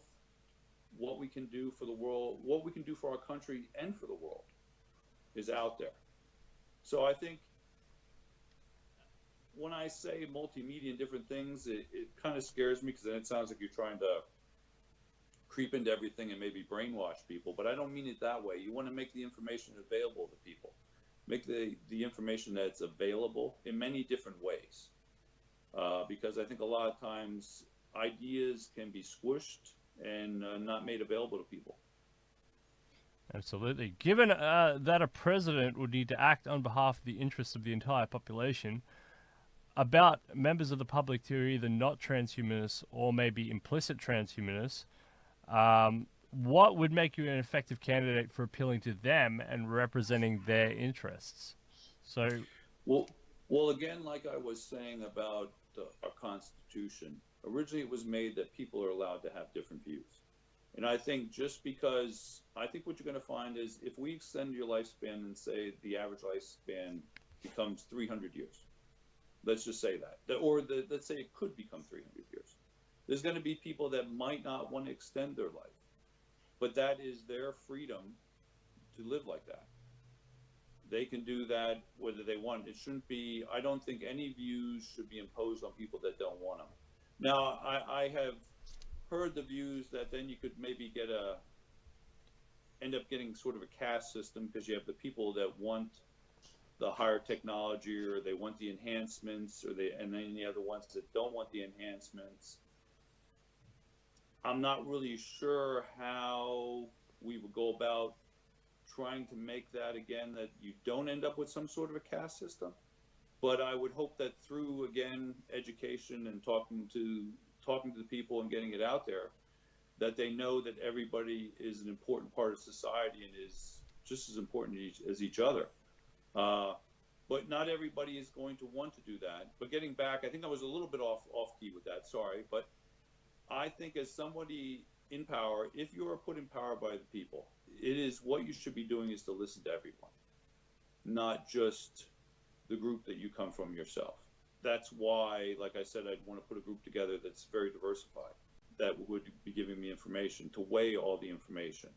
what we can do for the world, what we can do for our country and for the world is out there. So I think when I say multimedia and different things, it kind of scares me, because then it sounds like you're trying to creep into everything and maybe brainwash people, but I don't mean it that way. You want to make the information available to people. Make the information that's available in many different ways. Because I think a lot of times ideas can be squished and not made available to people. Absolutely. Given that a president would need to act on behalf of the interests of the entire population, about members of the public who are either not transhumanists or maybe implicit transhumanists, what would make you an effective candidate for appealing to them and representing their interests? So, well, again, like I was saying about our Constitution, originally it was made that people are allowed to have different views. And I think just because, I think what you're going to find is if we extend your lifespan and say the average lifespan becomes 300 years, let's just say that, or let's say it could become 300 years. There's going to be people that might not want to extend their life, but that is their freedom to live like that. They can do that whether they want. It shouldn't be, I don't think any views should be imposed on people that don't want them. Now, I have heard the views that then you could maybe end up getting sort of a caste system, because you have the people that want the higher technology, or they want the enhancements, and then the other ones that don't want the enhancements. I'm not really sure how we would go about trying to make that, again, that you don't end up with some sort of a caste system. But I would hope that through, again, education and talking to the people and getting it out there, that they know that everybody is an important part of society and is just as important as each other. But not everybody is going to want to do that. But getting back, I think I was a little bit off key with that, sorry. But I think as somebody in power, if you are put in power by the people, it is what you should be doing is to listen to everyone, not just the group that you come from yourself. That's why, like I said, I'd want to put a group together that's very diversified, that would be giving me information, to weigh all the information.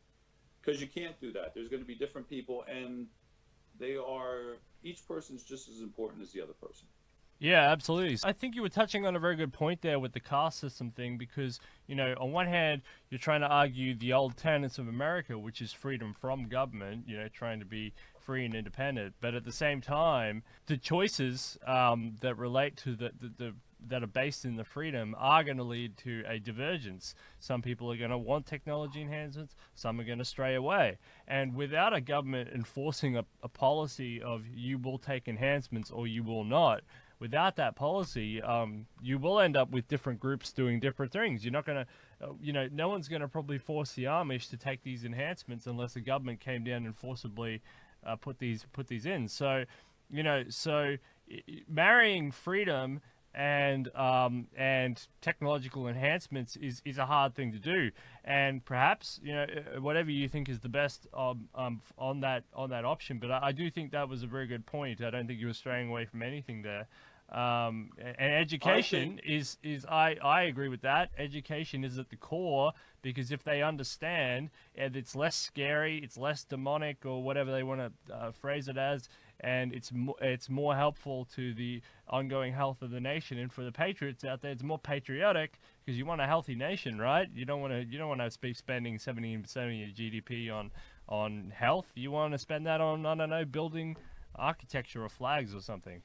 Because you can't do that. There's going to be different people, and each person's just as important as the other person. Yeah, absolutely. I think you were touching on a very good point there with the caste system thing, because, on one hand, you're trying to argue the old tenets of America, which is freedom from government, trying to be free and independent. But at the same time, the choices that relate to that are based in the freedom are going to lead to a divergence. Some people are going to want technology enhancements, some are going to stray away. And without a government enforcing a policy of you will take enhancements or you will not, without that policy, you will end up with different groups doing different things. You're not going to, no one's going to probably force the Amish to take these enhancements unless the government came down and forcibly put these in. So, marrying freedom and technological enhancements is a hard thing to do. And perhaps whatever you think is the best on that option. But I do think that was a very good point. I don't think you were straying away from anything there. And education I agree with that. Education is at the core, because if they understand, and it's less scary, it's less demonic, or whatever they want to phrase it as, and it's more helpful to the ongoing health of the nation. And for the patriots out there, it's more patriotic, because you want a healthy nation, right? You don't want to be spending 70% of your GDP on health. You want to spend that on, I don't know, building architecture or flags or something.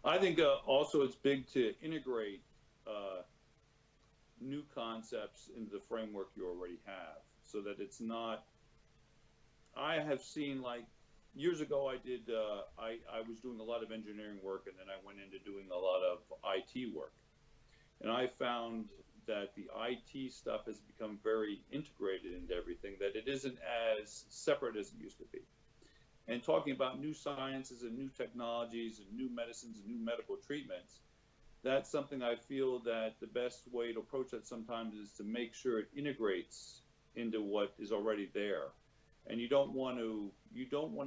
I think also it's big to integrate new concepts into the framework you already have, so that it's not. I have seen, like, years ago I did, I was doing a lot of engineering work, and then I went into doing a lot of IT work. And I found that the IT stuff has become very integrated into everything, that it isn't as separate as it used to be. And talking about new sciences and new technologies and new medicines and new medical treatments, that's something I feel that the best way to approach that sometimes is to make sure it integrates into what is already there. And you don't want to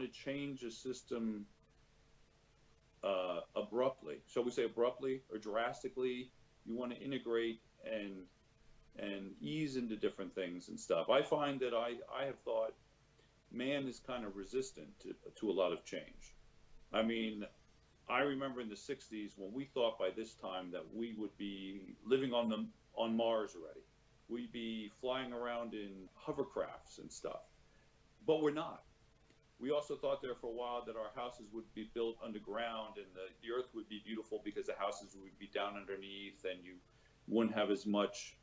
change a system abruptly. Shall we say abruptly or drastically? You want to integrate and ease into different things and stuff. I find that I have thought man is kind of resistant to a lot of change. I mean, I remember in the 60s when we thought by this time that we would be living on Mars already. We'd be flying around in hovercrafts and stuff. But we're not. We also thought there for a while that our houses would be built underground, and the earth would be beautiful because the houses would be down underneath and you wouldn't have as much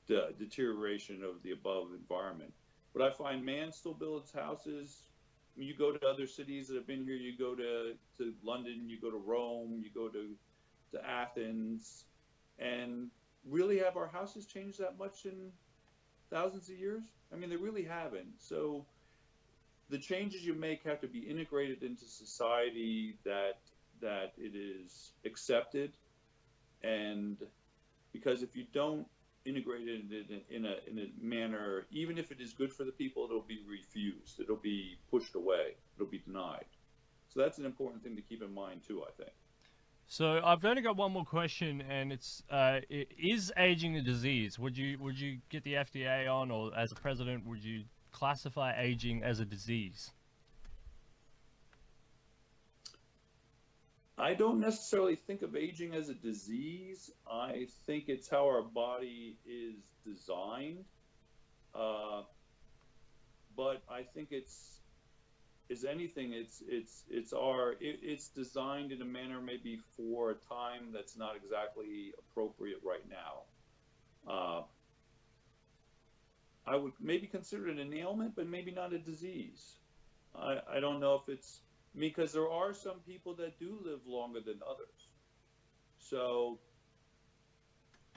deterioration of the above environment. But I find man still builds houses. When you go to other cities that have been here, you go to London, you go to Rome, you go to Athens, and really have our houses changed that much in thousands of years? I mean, they really haven't. So the changes you make have to be integrated into society, that it is accepted. And because if you don't integrate it in a manner, even if it is good for the people, it'll be refused. It'll be pushed away. It'll be denied. So that's an important thing to keep in mind too, I think. So I've only got one more question, and it's is aging a disease? Would you get the FDA on, or as a president, would you classify aging as a disease? I don't necessarily think of aging as a disease. I think it's how our body is designed. But I think it's designed in a manner maybe for a time that's not exactly appropriate right now. I would maybe consider it an ailment, but maybe not a disease. I don't know if it's because there are some people that do live longer than others. So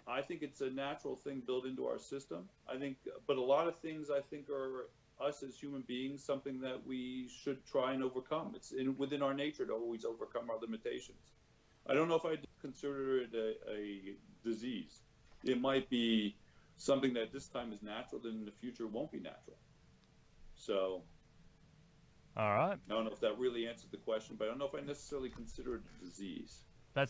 I think it's a natural thing built into our system. But a lot of things I think are us as human beings, something that we should try and overcome. It's within our nature to always overcome our limitations. I don't know if I'd consider it a disease. It might be something that this time is natural, then in the future won't be natural. So, all right. I don't know if that really answers the question, but I don't know if I necessarily consider it a disease.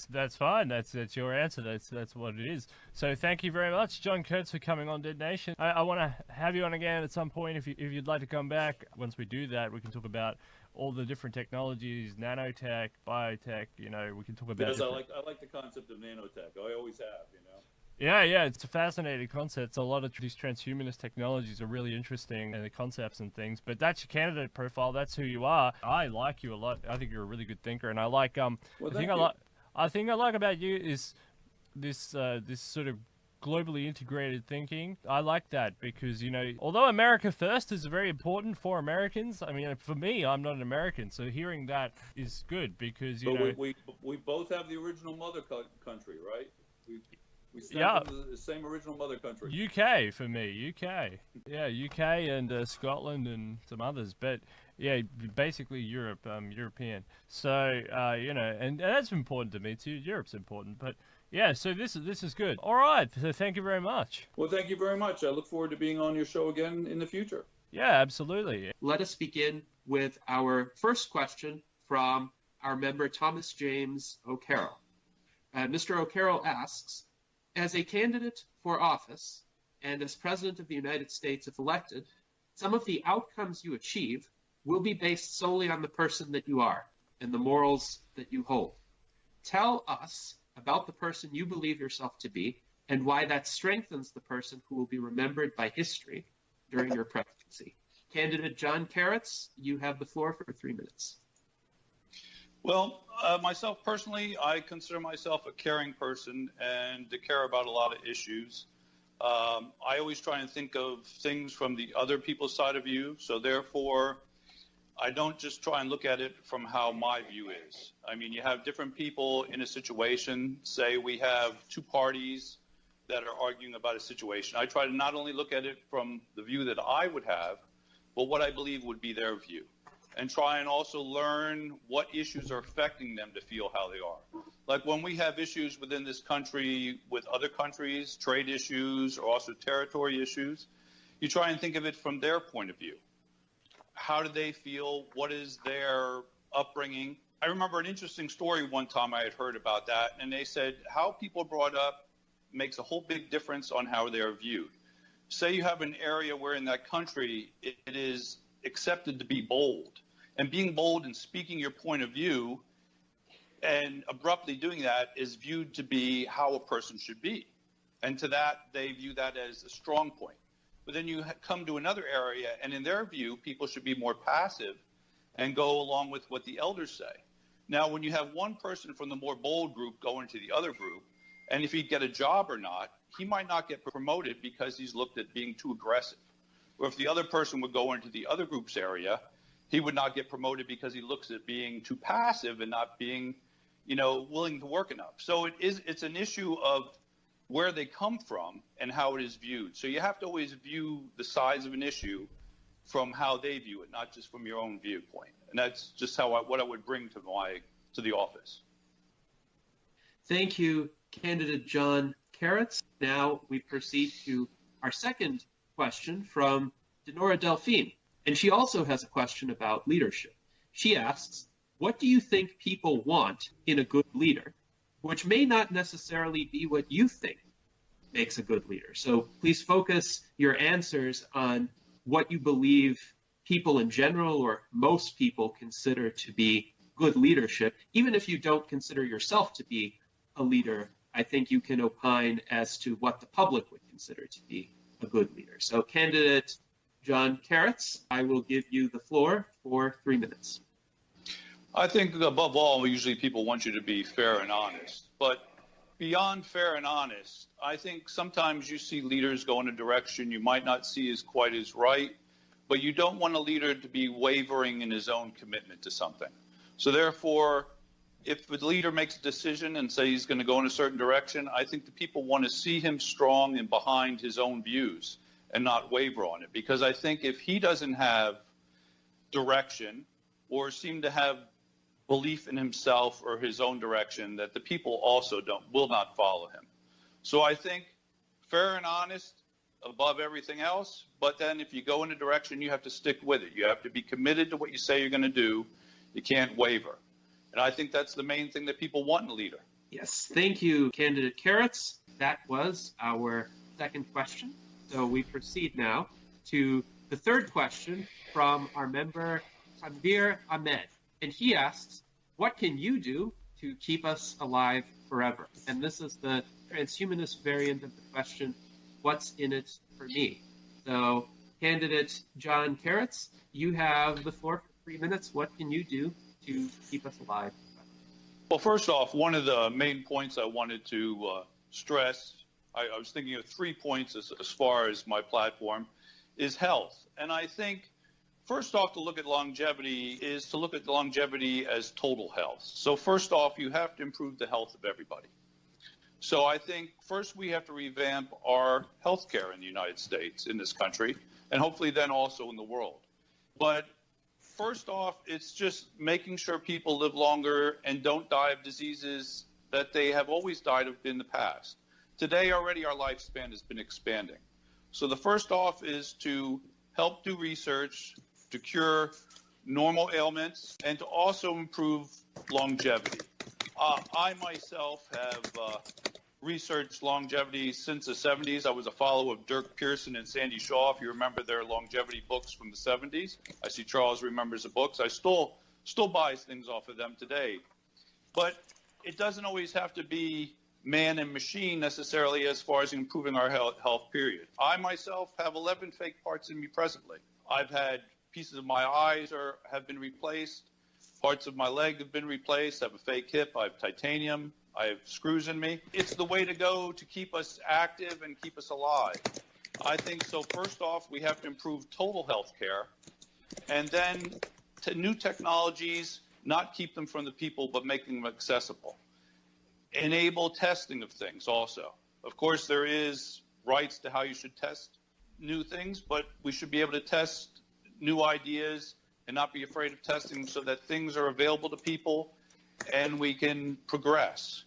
That's fine. That's your answer. That's what it is. So thank you very much, John Kerecz, for coming on Dead Nation. I want to have you on again at some point if you'd like to come back. Once we do that, we can talk about all the different technologies, nanotech, biotech. You know, we can talk about. Because I like the concept of nanotech. I always have. You know. Yeah, it's a fascinating concept. A lot of these transhumanist technologies are really interesting, and the concepts and things. But that's your candidate profile. That's who you are. I like you a lot. I think you're a really good thinker, and I like I think I like about you is this sort of globally integrated thinking. I like that because, you know, although America first is very important for Americans, I mean, for me, I'm not an American, so hearing that is good because, you know... We both have the original mother country, right? We stand from the same original mother country. UK for me, UK. Yeah, UK and Scotland and some others, but yeah, basically Europe, European. So, you know, and that's important to me too. Europe's important, but yeah, so this is good. All right, so thank you very much. Well, thank you very much. I look forward to being on your show again in the future. Yeah, absolutely. Let us begin with our first question from our member Thomas James O'Carroll. Mr. O'Carroll asks, as a candidate for office and as President of the United States if elected, some of the outcomes you achieve will be based solely on the person that you are and the morals that you hold. Tell us about the person you believe yourself to be and why that strengthens the person who will be remembered by history during your presidency. Candidate John Kerecz, you have the floor for 3 minutes. Well, myself personally, I consider myself a caring person and to care about a lot of issues. I always try and think of things from the other people's side of view. So therefore, I don't just try and look at it from how my view is. I mean, you have different people in a situation. Say we have two parties that are arguing about a situation. I try to not only look at it from the view that I would have, but what I believe would be their view, and try and also learn what issues are affecting them to feel how they are. Like when we have issues within this country with other countries, trade issues, or also territory issues, you try and think of it from their point of view. How do they feel? What is their upbringing? I remember an interesting story one time I had heard about that, and they said how people are brought up makes a whole big difference on how they're viewed. Say you have an area where in that country it is accepted to be bold, and being bold and speaking your point of view and abruptly doing that is viewed to be how a person should be. And to that, they view that as a strong point. But then you come to another area, and in their view, people should be more passive and go along with what the elders say. Now, when you have one person from the more bold group go into the other group, and if he'd get a job or not, he might not get promoted because he's looked at being too aggressive. Or if the other person would go into the other group's area, he would not get promoted because he looks at being too passive and not being, willing to work enough. So it's an issue of where they come from and how it is viewed. So you have to always view the size of an issue from how they view it, not just from your own viewpoint. And that's just what I would bring to the office. Thank you, candidate John Kerecz. Now we proceed to our second question from Denora Delphine. And she also has a question about leadership. She asks, what do you think people want in a good leader, which may not necessarily be what you think makes a good leader? So please focus your answers on what you believe people in general or most people consider to be good leadership. Even if you don't consider yourself to be a leader, I think you can opine as to what the public would consider to be a good leader. So candidate John Kerecz, I will give you the floor for 3 minutes. I think above all, usually people want you to be fair and honest. But beyond fair and honest, I think sometimes you see leaders go in a direction you might not see as quite as right, but you don't want a leader to be wavering in his own commitment to something. So therefore, if the leader makes a decision and say he's going to go in a certain direction, I think the people want to see him strong and behind his own views and not waver on it. Because I think if he doesn't have direction or seem to have belief in himself or his own direction, that the people also will not follow him. So I think fair and honest above everything else, but then if you go in a direction, you have to stick with it. You have to be committed to what you say you're going to do. You can't waver. And I think that's the main thing that people want in a leader. Yes, thank you, Candidate Kerecz. That was our second question. So we proceed now to the third question from our member, Tanvir Ahmed. And he asks, what can you do to keep us alive forever? And this is the transhumanist variant of the question, what's in it for me? So, Candidate John Kerecz, you have the floor for 3 minutes. What can you do to keep us alive? Well, first off, one of the main points I wanted to stress, I was thinking of 3 points as far as my platform, is health. And I think, first off, to look at longevity is to look at longevity as total health. So first off, you have to improve the health of everybody. So I think first we have to revamp our healthcare in the United States, in this country, and hopefully then also in the world. But first off, it's just making sure people live longer and don't die of diseases that they have always died of in the past. Today already our lifespan has been expanding. So the first off is to help do research to cure normal ailments and to also improve longevity. I myself have researched longevity since the 70s. I was a follower of Dirk Pearson and Sandy Shaw, if you remember their longevity books from the 70s. I see Charles remembers the books. I still buys things off of them today. But it doesn't always have to be man and machine necessarily as far as improving our health, period. I myself have 11 fake parts in me presently. I've had pieces of my eyes have been replaced. Parts of my leg have been replaced. I have a fake hip. I have titanium. I have screws in me. It's the way to go to keep us active and keep us alive. I think so. First off, we have to improve total health care. And then to new technologies, not keep them from the people, but make them accessible. Enable testing of things also. Of course, there is rights to how you should test new things, but we should be able to test new ideas and not be afraid of testing so that things are available to people and we can progress.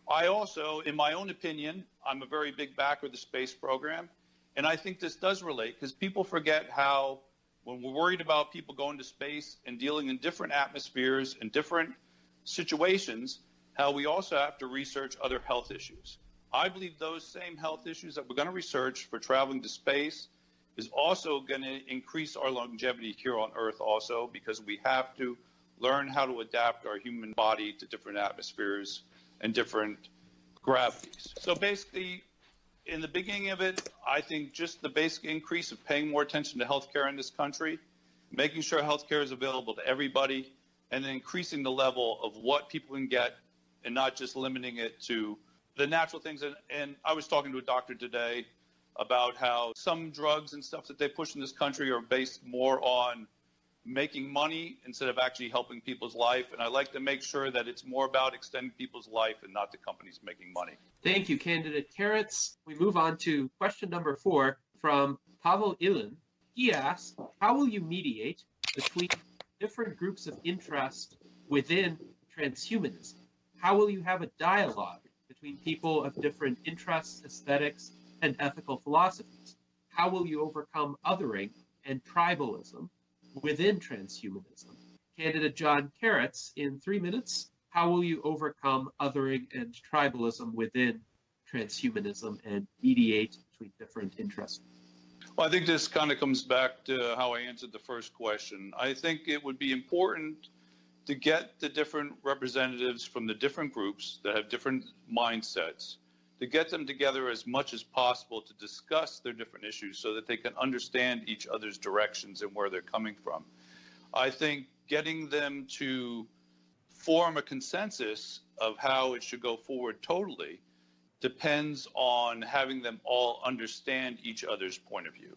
I also, in my own opinion, I'm a very big backer of the space program, and I think this does relate because people forget how when we're worried about people going to space and dealing in different atmospheres and different situations, how we also have to research other health issues. I believe those same health issues that we're going to research for traveling to space is also going to increase our longevity here on Earth also, because we have to learn how to adapt our human body to different atmospheres and different gravities. So basically, in the beginning of it, I think just the basic increase of paying more attention to healthcare in this country, making sure healthcare is available to everybody, and then increasing the level of what people can get and not just limiting it to the natural things. And I was talking to a doctor today about how some drugs and stuff that they push in this country are based more on making money instead of actually helping people's life. And I like to make sure that it's more about extending people's life and not the companies making money. Thank you, Candidate Kerecz. We move on to question number 4 from Pavel Ilin. He asks, how will you mediate between different groups of interest within transhumanism? How will you have a dialogue between people of different interests, aesthetics, and ethical philosophies? How will you overcome othering and tribalism within transhumanism? Candidate John Kerecz, in 3 minutes, how will you overcome othering and tribalism within transhumanism and mediate between different interests? Well, I think this kind of comes back to how I answered the first question. I think it would be important to get the different representatives from the different groups that have different mindsets, to get them together as much as possible to discuss their different issues so that they can understand each other's directions and where they're coming from. I think getting them to form a consensus of how it should go forward totally depends on having them all understand each other's point of view.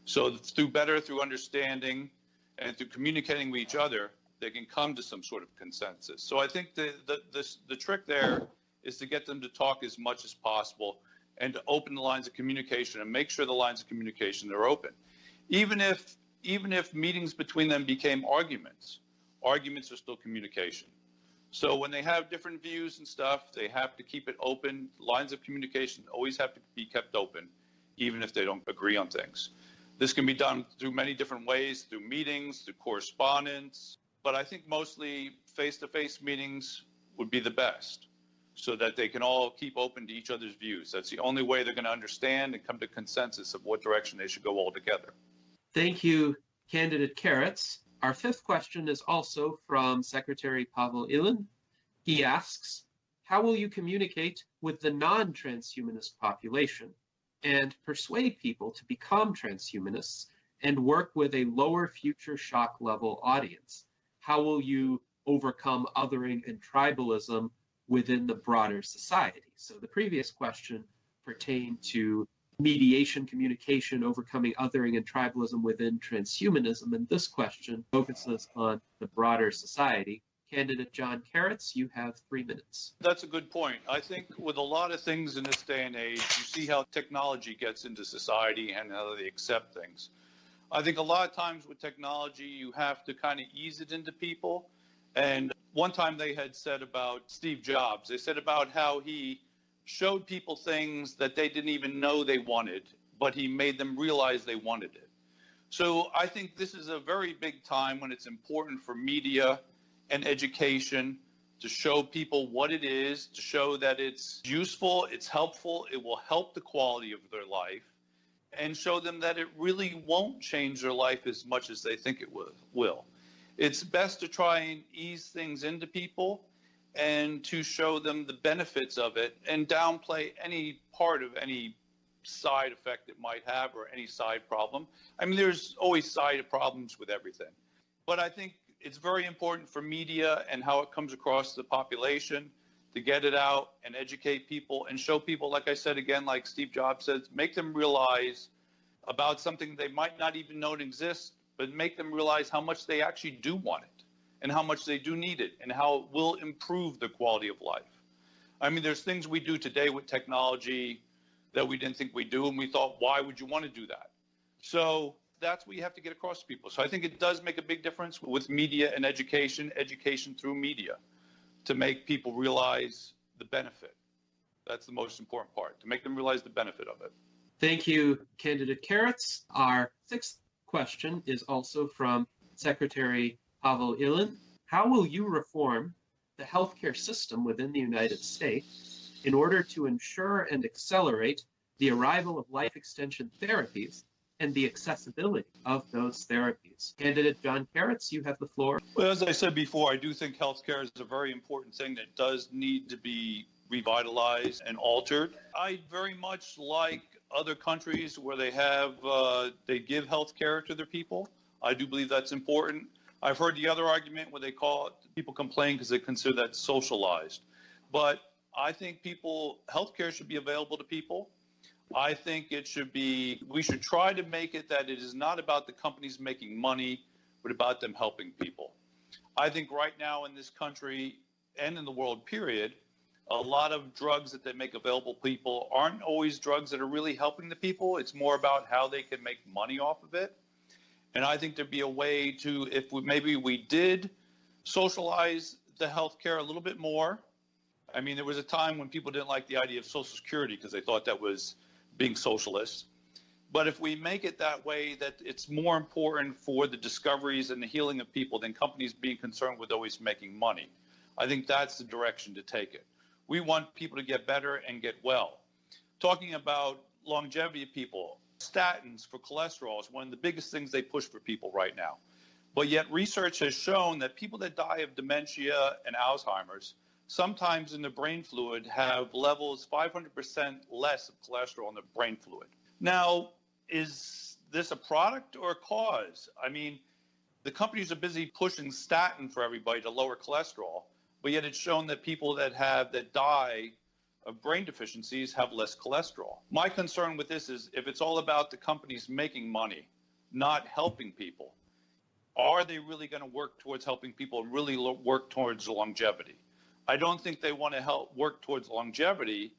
So through understanding and through communicating with each other, they can come to some sort of consensus. So I think the trick there is to get them to talk as much as possible and to open the lines of communication and make sure the lines of communication are open. Even if meetings between them became arguments are still communication. So when they have different views and stuff, they have to keep it open. Lines of communication always have to be kept open, even if they don't agree on things. This can be done through many different ways, through meetings, through correspondence, but I think mostly face-to-face meetings would be the best so that they can all keep open to each other's views. That's the only way they're going to understand and come to consensus of what direction they should go all together. Thank you, Candidate Kerecz. Our fifth question is also from Secretary Pavel Ilin. He asks, how will you communicate with the non-transhumanist population and persuade people to become transhumanists and work with a lower future shock level audience? How will you overcome othering and tribalism within the broader society? So the previous question pertained to mediation, communication, overcoming othering and tribalism within transhumanism, and this question focuses on the broader society. Candidate John Kerecz, you have 3 minutes. That's a good point. I think with a lot of things in this day and age, you see how technology gets into society and how they accept things. I think a lot of times with technology, you have to kind of ease it into people. And one time they had said about Steve Jobs, they said about how he showed people things that they didn't even know they wanted, but he made them realize they wanted it. So I think this is a very big time when it's important for media and education to show people what it is, to show that it's useful, it's helpful, it will help the quality of their life, and show them that it really won't change their life as much as they think it will. It's best to try and ease things into people and to show them the benefits of it and downplay any part of any side effect it might have or any side problem. I mean, there's always side problems with everything. But I think it's very important for media and how it comes across the population to get it out and educate people and show people, like I said again, like Steve Jobs says, make them realize about something they might not even know it exists, but make them realize how much they actually do want it and how much they do need it and how it will improve the quality of life. I mean, there's things we do today with technology that we didn't think we'd do, and we thought, why would you want to do that? So that's what you have to get across to people. So I think it does make a big difference with media and education through media, to make people realize the benefit. That's the most important part, to make them realize the benefit of it. Thank you, Candidate Kerecz. Our sixth question is also from Secretary Pavel Ilin. How will you reform the healthcare system within the United States in order to ensure and accelerate the arrival of life extension therapies and the accessibility of those therapies? Candidate John Kerecz, you have the floor. Well, as I said before, I do think healthcare is a very important thing that does need to be revitalized and altered. I very much like other countries where they give healthcare to their people. I do believe that's important. I've heard the other argument where people complain because they consider that socialized. But I think healthcare should be available to people. I think we should try to make it that it is not about the companies making money, but about them helping people. I think right now in this country and in the world period, a lot of drugs that they make available to people aren't always drugs that are really helping the people. It's more about how they can make money off of it. And I think there'd be a way to, if maybe we did socialize the healthcare a little bit more. I mean, there was a time when people didn't like the idea of Social Security because they thought that was being socialist. But if we make it that way, that it's more important for the discoveries and the healing of people than companies being concerned with always making money, I think that's the direction to take it. We want people to get better and get well. Talking about longevity of people, statins for cholesterol is one of the biggest things they push for people right now. But yet research has shown that people that die of dementia and Alzheimer's sometimes in the brain fluid have levels 500% less of cholesterol in the brain fluid. Now, is this a product or a cause? I mean, the companies are busy pushing statin for everybody to lower cholesterol, but yet it's shown that people that die of brain deficiencies have less cholesterol. My concern with this is if it's all about the companies making money, not helping people, are they really going to work towards helping people and really work towards longevity? I don't think they want to help work towards longevity,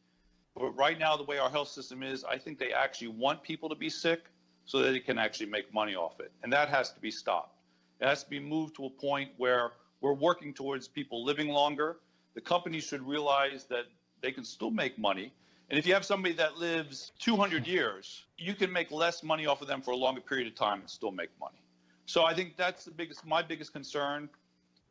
but right now, the way our health system is, I think they actually want people to be sick so that they can actually make money off it. And that has to be stopped. It has to be moved to a point where we're working towards people living longer. The companies should realize that they can still make money. And if you have somebody that lives 200 years, you can make less money off of them for a longer period of time and still make money. So I think that's my biggest concern.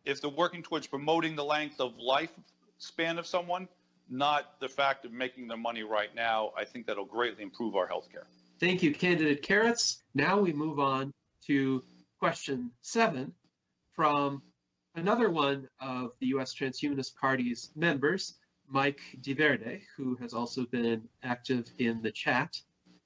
If they're working towards promoting the length of lifespan of someone, not the fact of making their money right now, I think that'll greatly improve our healthcare. Thank you, Candidate Kerecz. Now we move on to question 7 from another one of the U.S. Transhumanist Party's members, Mike DeVerde, who has also been active in the chat.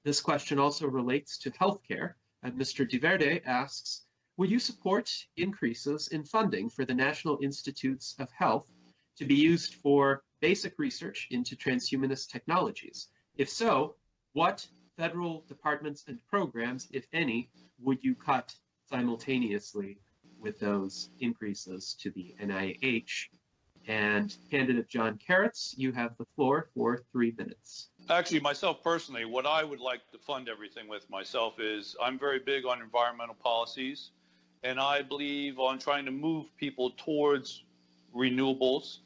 This question also relates to healthcare, and Mr. DeVerde asks, would you support increases in funding for the National Institutes of Health to be used for basic research into transhumanist technologies? If so, what federal departments and programs, if any, would you cut simultaneously with those increases to the NIH? And candidate John Kerecz, you have the floor for 3 minutes. Actually, myself personally, what I would like to fund everything with myself is I'm very big on environmental policies, and I believe on trying to move people towards renewables.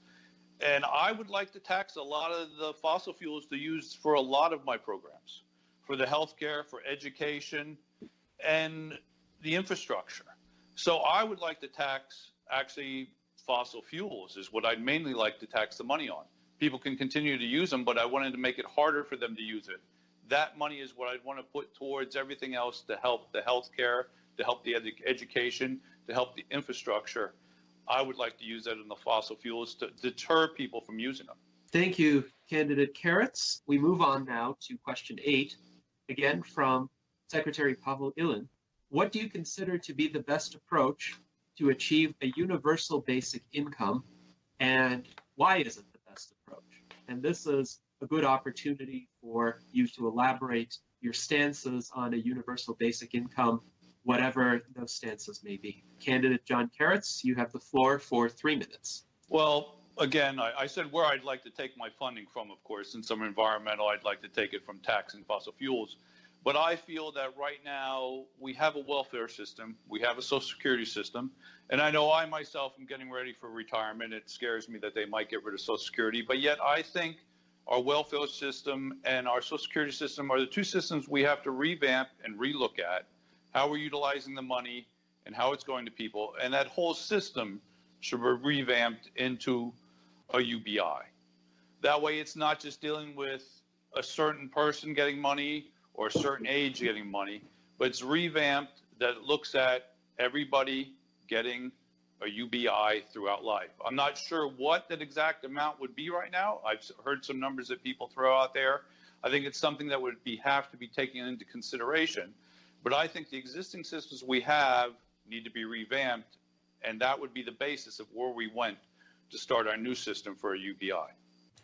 And I would like to tax a lot of the fossil fuels to use for a lot of my programs, for the healthcare, for education, and the infrastructure. So I would like to tax actually fossil fuels is what I'd mainly like to tax the money on. People can continue to use them, but I wanted to make it harder for them to use it. That money is what I'd want to put towards everything else to help the healthcare, to help the education, to help the infrastructure. I would like to use that in the fossil fuels to deter people from using them. Thank you, Candidate Kerecz. We move on now to question 8, again from Secretary Pavel Ilin. What do you consider to be the best approach to achieve a universal basic income, and why is it the best approach? And this is a good opportunity for you to elaborate your stances on a universal basic income, whatever those stances may be. Candidate John Kerecz, you have the floor for 3 minutes. Well, again, I said where I'd like to take my funding from, of course. Since I'm environmental, I'd like to take it from taxing fossil fuels. But I feel that right now we have a welfare system, we have a social security system, and I know I myself am getting ready for retirement. It scares me that they might get rid of social security, but yet I think our welfare system and our social security system are the two systems we have to revamp and relook at, how we're utilizing the money and how it's going to people. And that whole system should be revamped into a UBI. That way it's not just dealing with a certain person getting money or a certain age getting money, but it's revamped that looks at everybody getting a UBI throughout life. I'm not sure what that exact amount would be right now. I've heard some numbers that people throw out there. I think it's something that would have to be taken into consideration. But I think the existing systems we have need to be revamped, and that would be the basis of where we went to start our new system for a UBI.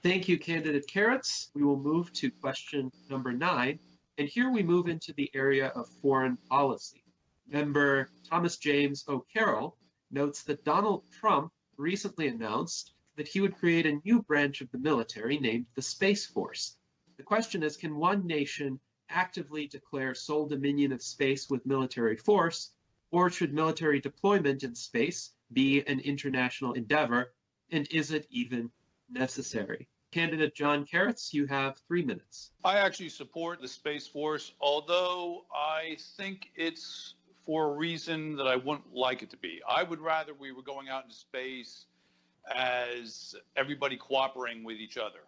Thank you, Candidate Kerecz. We will move to question number 9. And here we move into the area of foreign policy. Member Thomas James O'Carroll notes that Donald Trump recently announced that he would create a new branch of the military named the Space Force. The question is, can one nation actively declare sole dominion of space with military force, or should military deployment in space be an international endeavor, and is it even necessary? Candidate John Kerecz, you have 3 minutes. I actually support the Space Force, although I think it's for a reason that I wouldn't like it to be. I would rather we were going out into space as everybody cooperating with each other.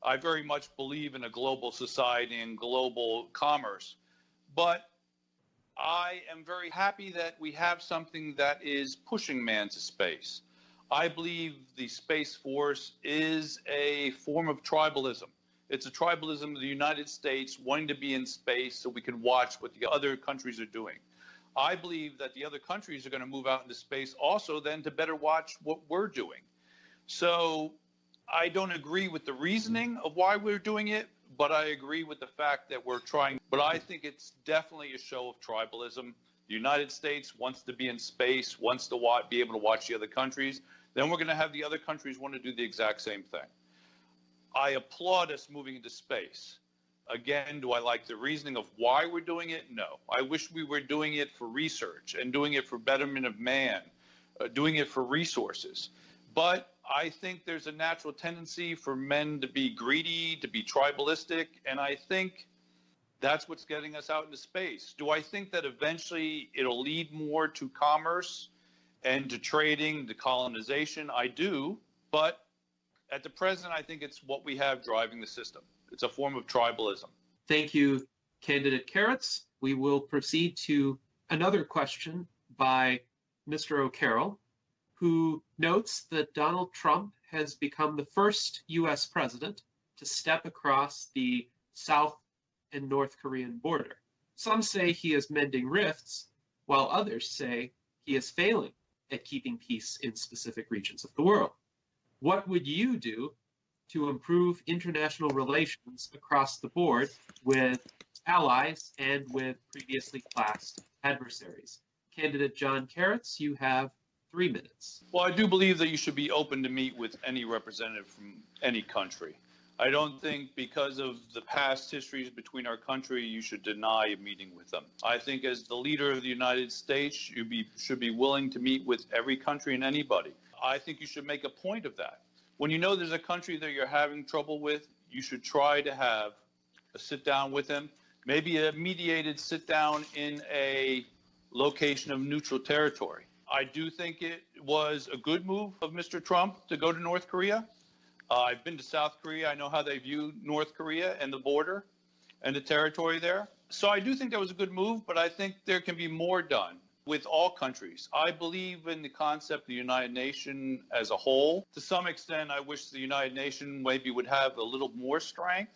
I very much believe in a global society and global commerce, but I am very happy that we have something that is pushing man to space. I believe the Space Force is a form of tribalism. It's a tribalism of the United States wanting to be in space so we can watch what the other countries are doing. I believe that the other countries are going to move out into space also then to better watch what we're doing. So I don't agree with the reasoning of why we're doing it, but I agree with the fact that we're trying. But I think it's definitely a show of tribalism. The United States wants to be in space, wants to be able to watch the other countries. Then we're going to have the other countries want to do the exact same thing. I applaud us moving into space. Again, do I like the reasoning of why we're doing it? No. I wish we were doing it for research and doing it for betterment of man, doing it for resources. But I think there's a natural tendency for men to be greedy, to be tribalistic, and I think that's what's getting us out into space. Do I think that eventually it'll lead more to commerce and to trading, to colonization? I do, but at the present, I think it's what we have driving the system. It's a form of tribalism. Thank you, Candidate Kerecz. We will proceed to another question by Mr. O'Carroll, who notes that Donald Trump has become the first U.S. president to step across the South and North Korean border. Some say he is mending rifts, while others say he is failing at keeping peace in specific regions of the world. What would you do to improve international relations across the board with allies and with previously classed adversaries? Candidate John Kerecz, you have 3 minutes. Well, I do believe that you should be open to meet with any representative from any country. I don't think because of the past histories between our country, you should deny a meeting with them. I think as the leader of the United States, you should be willing to meet with every country and anybody. I think you should make a point of that. When you know there's a country that you're having trouble with, you should try to have a sit down with them, maybe a mediated sit down in a location of neutral territory. I do think it was a good move of Mr. Trump to go to North Korea. I've been to South Korea. I know how they view North Korea and the border and the territory there. So I do think that was a good move, but I think there can be more done with all countries. I believe in the concept of the United Nations as a whole. To some extent, I wish the United Nations maybe would have a little more strength.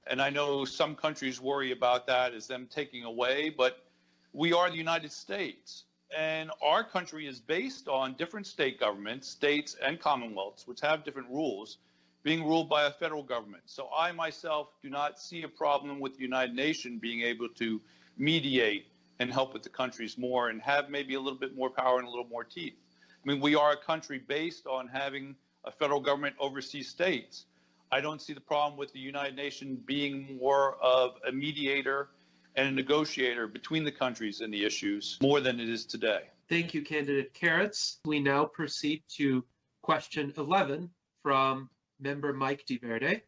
And I know some countries worry about that as them taking away, but we are the United States. And our country is based on different state governments, states and commonwealths, which have different rules, being ruled by a federal government. So I myself do not see a problem with the United Nations being able to mediate and help with the countries more and have maybe a little bit more power and a little more teeth. I mean, we are a country based on having a federal government oversee states. I don't see the problem with the United Nations being more of a mediator and a negotiator between the countries and the issues more than it is today. Thank you, Candidate Kerecz. We now proceed to question 11 from member Mike DeVerde,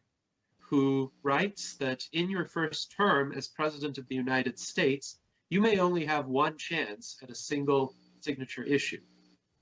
who writes that in your first term as President of the United States, you may only have one chance at a single signature issue.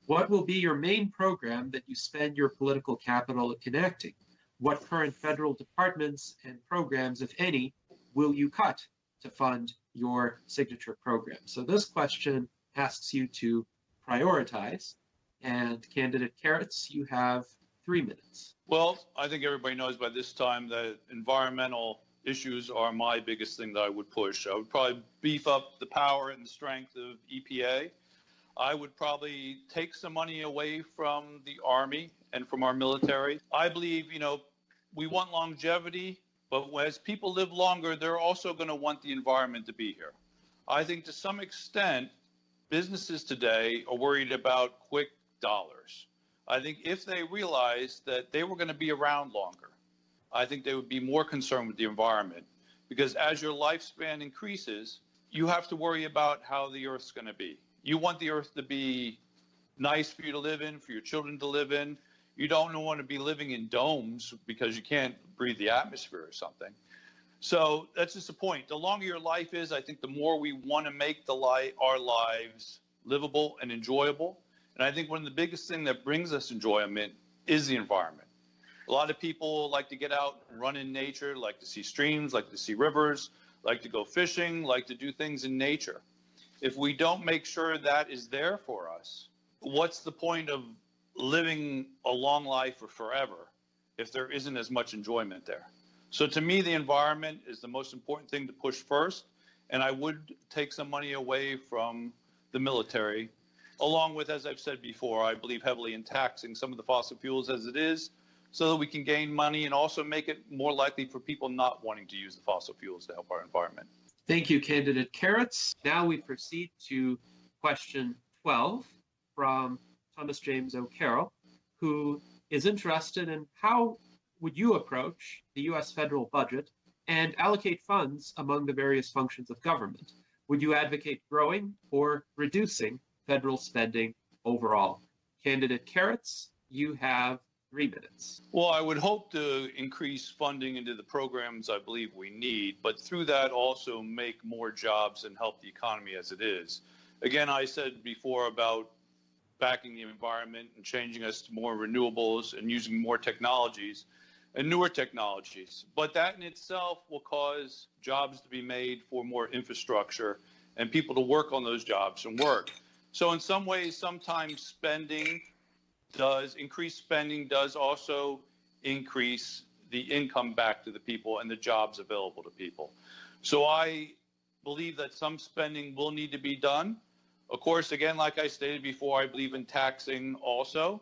What will be your main program that you spend your political capital enacting? What current federal departments and programs, if any, will you cut to fund your signature program? So this question asks you to prioritize. And Candidate Kerecz, you have 3 minutes. Well, I think everybody knows by this time that environmental issues are my biggest thing that I would push. I would probably beef up the power and the strength of EPA. I would probably take some money away from the Army and from our military. I believe, we want longevity, but as people live longer, they're also going to want the environment to be here. I think to some extent, businesses today are worried about quick dollars. I think if they realized that they were going to be around longer, I think they would be more concerned with the environment, because as your lifespan increases, you have to worry about how the Earth's going to be. You want the Earth to be nice for you to live in, for your children to live in. You don't want to be living in domes because you can't breathe the atmosphere or something. So that's just the point. The longer your life is, I think the more we want to make our lives livable and enjoyable. And I think one of the biggest things that brings us enjoyment is the environment. A lot of people like to get out and run in nature, like to see streams, like to see rivers, like to go fishing, like to do things in nature. If we don't make sure that is there for us, what's the point of living a long life or forever if there isn't as much enjoyment there? So to me, the environment is the most important thing to push first. And I would take some money away from the military, along with, as I've said before, I believe heavily in taxing some of the fossil fuels as it is, so that we can gain money and also make it more likely for people not wanting to use the fossil fuels to help our environment. Thank you, Candidate Kerecz. Now we proceed to question 12 from Thomas James O'Carroll, who is interested in how would you approach the U.S. federal budget and allocate funds among the various functions of government? Would you advocate growing or reducing federal spending overall? Candidate Kerecz, you have 3 minutes. Well, I would hope to increase funding into the programs I believe we need, but through that also make more jobs and help the economy as it is. Again, I said before about backing the environment and changing us to more renewables and using more technologies and newer technologies. But that in itself will cause jobs to be made for more infrastructure and people to work on those jobs and work. So in some ways, sometimes increased spending does also increase the income back to the people and the jobs available to people. So I believe that some spending will need to be done. Of course, again, like I stated before, I believe in taxing also.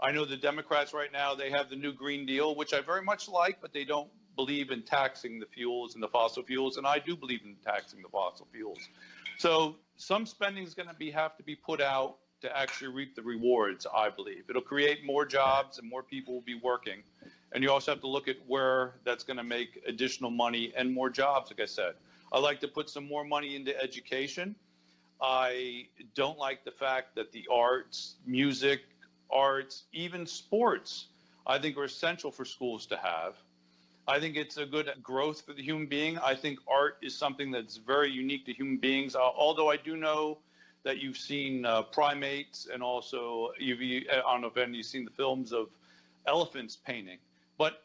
I know the Democrats right now, they have the new Green Deal, which I very much like, but they don't believe in taxing the fuels and the fossil fuels, and I do believe in taxing the fossil fuels. So some spending is going to have to be put out to actually reap the rewards, I believe. It'll create more jobs and more people will be working. And you also have to look at where that's going to make additional money and more jobs, like I said. I like to put some more money into education. I don't like the fact that the arts, music, arts, even sports, I think are essential for schools to have. I think it's a good growth for the human being. I think art is something that's very unique to human beings, although I do know that you've seen primates and also, I don't know if any of you've seen the films of elephants painting, but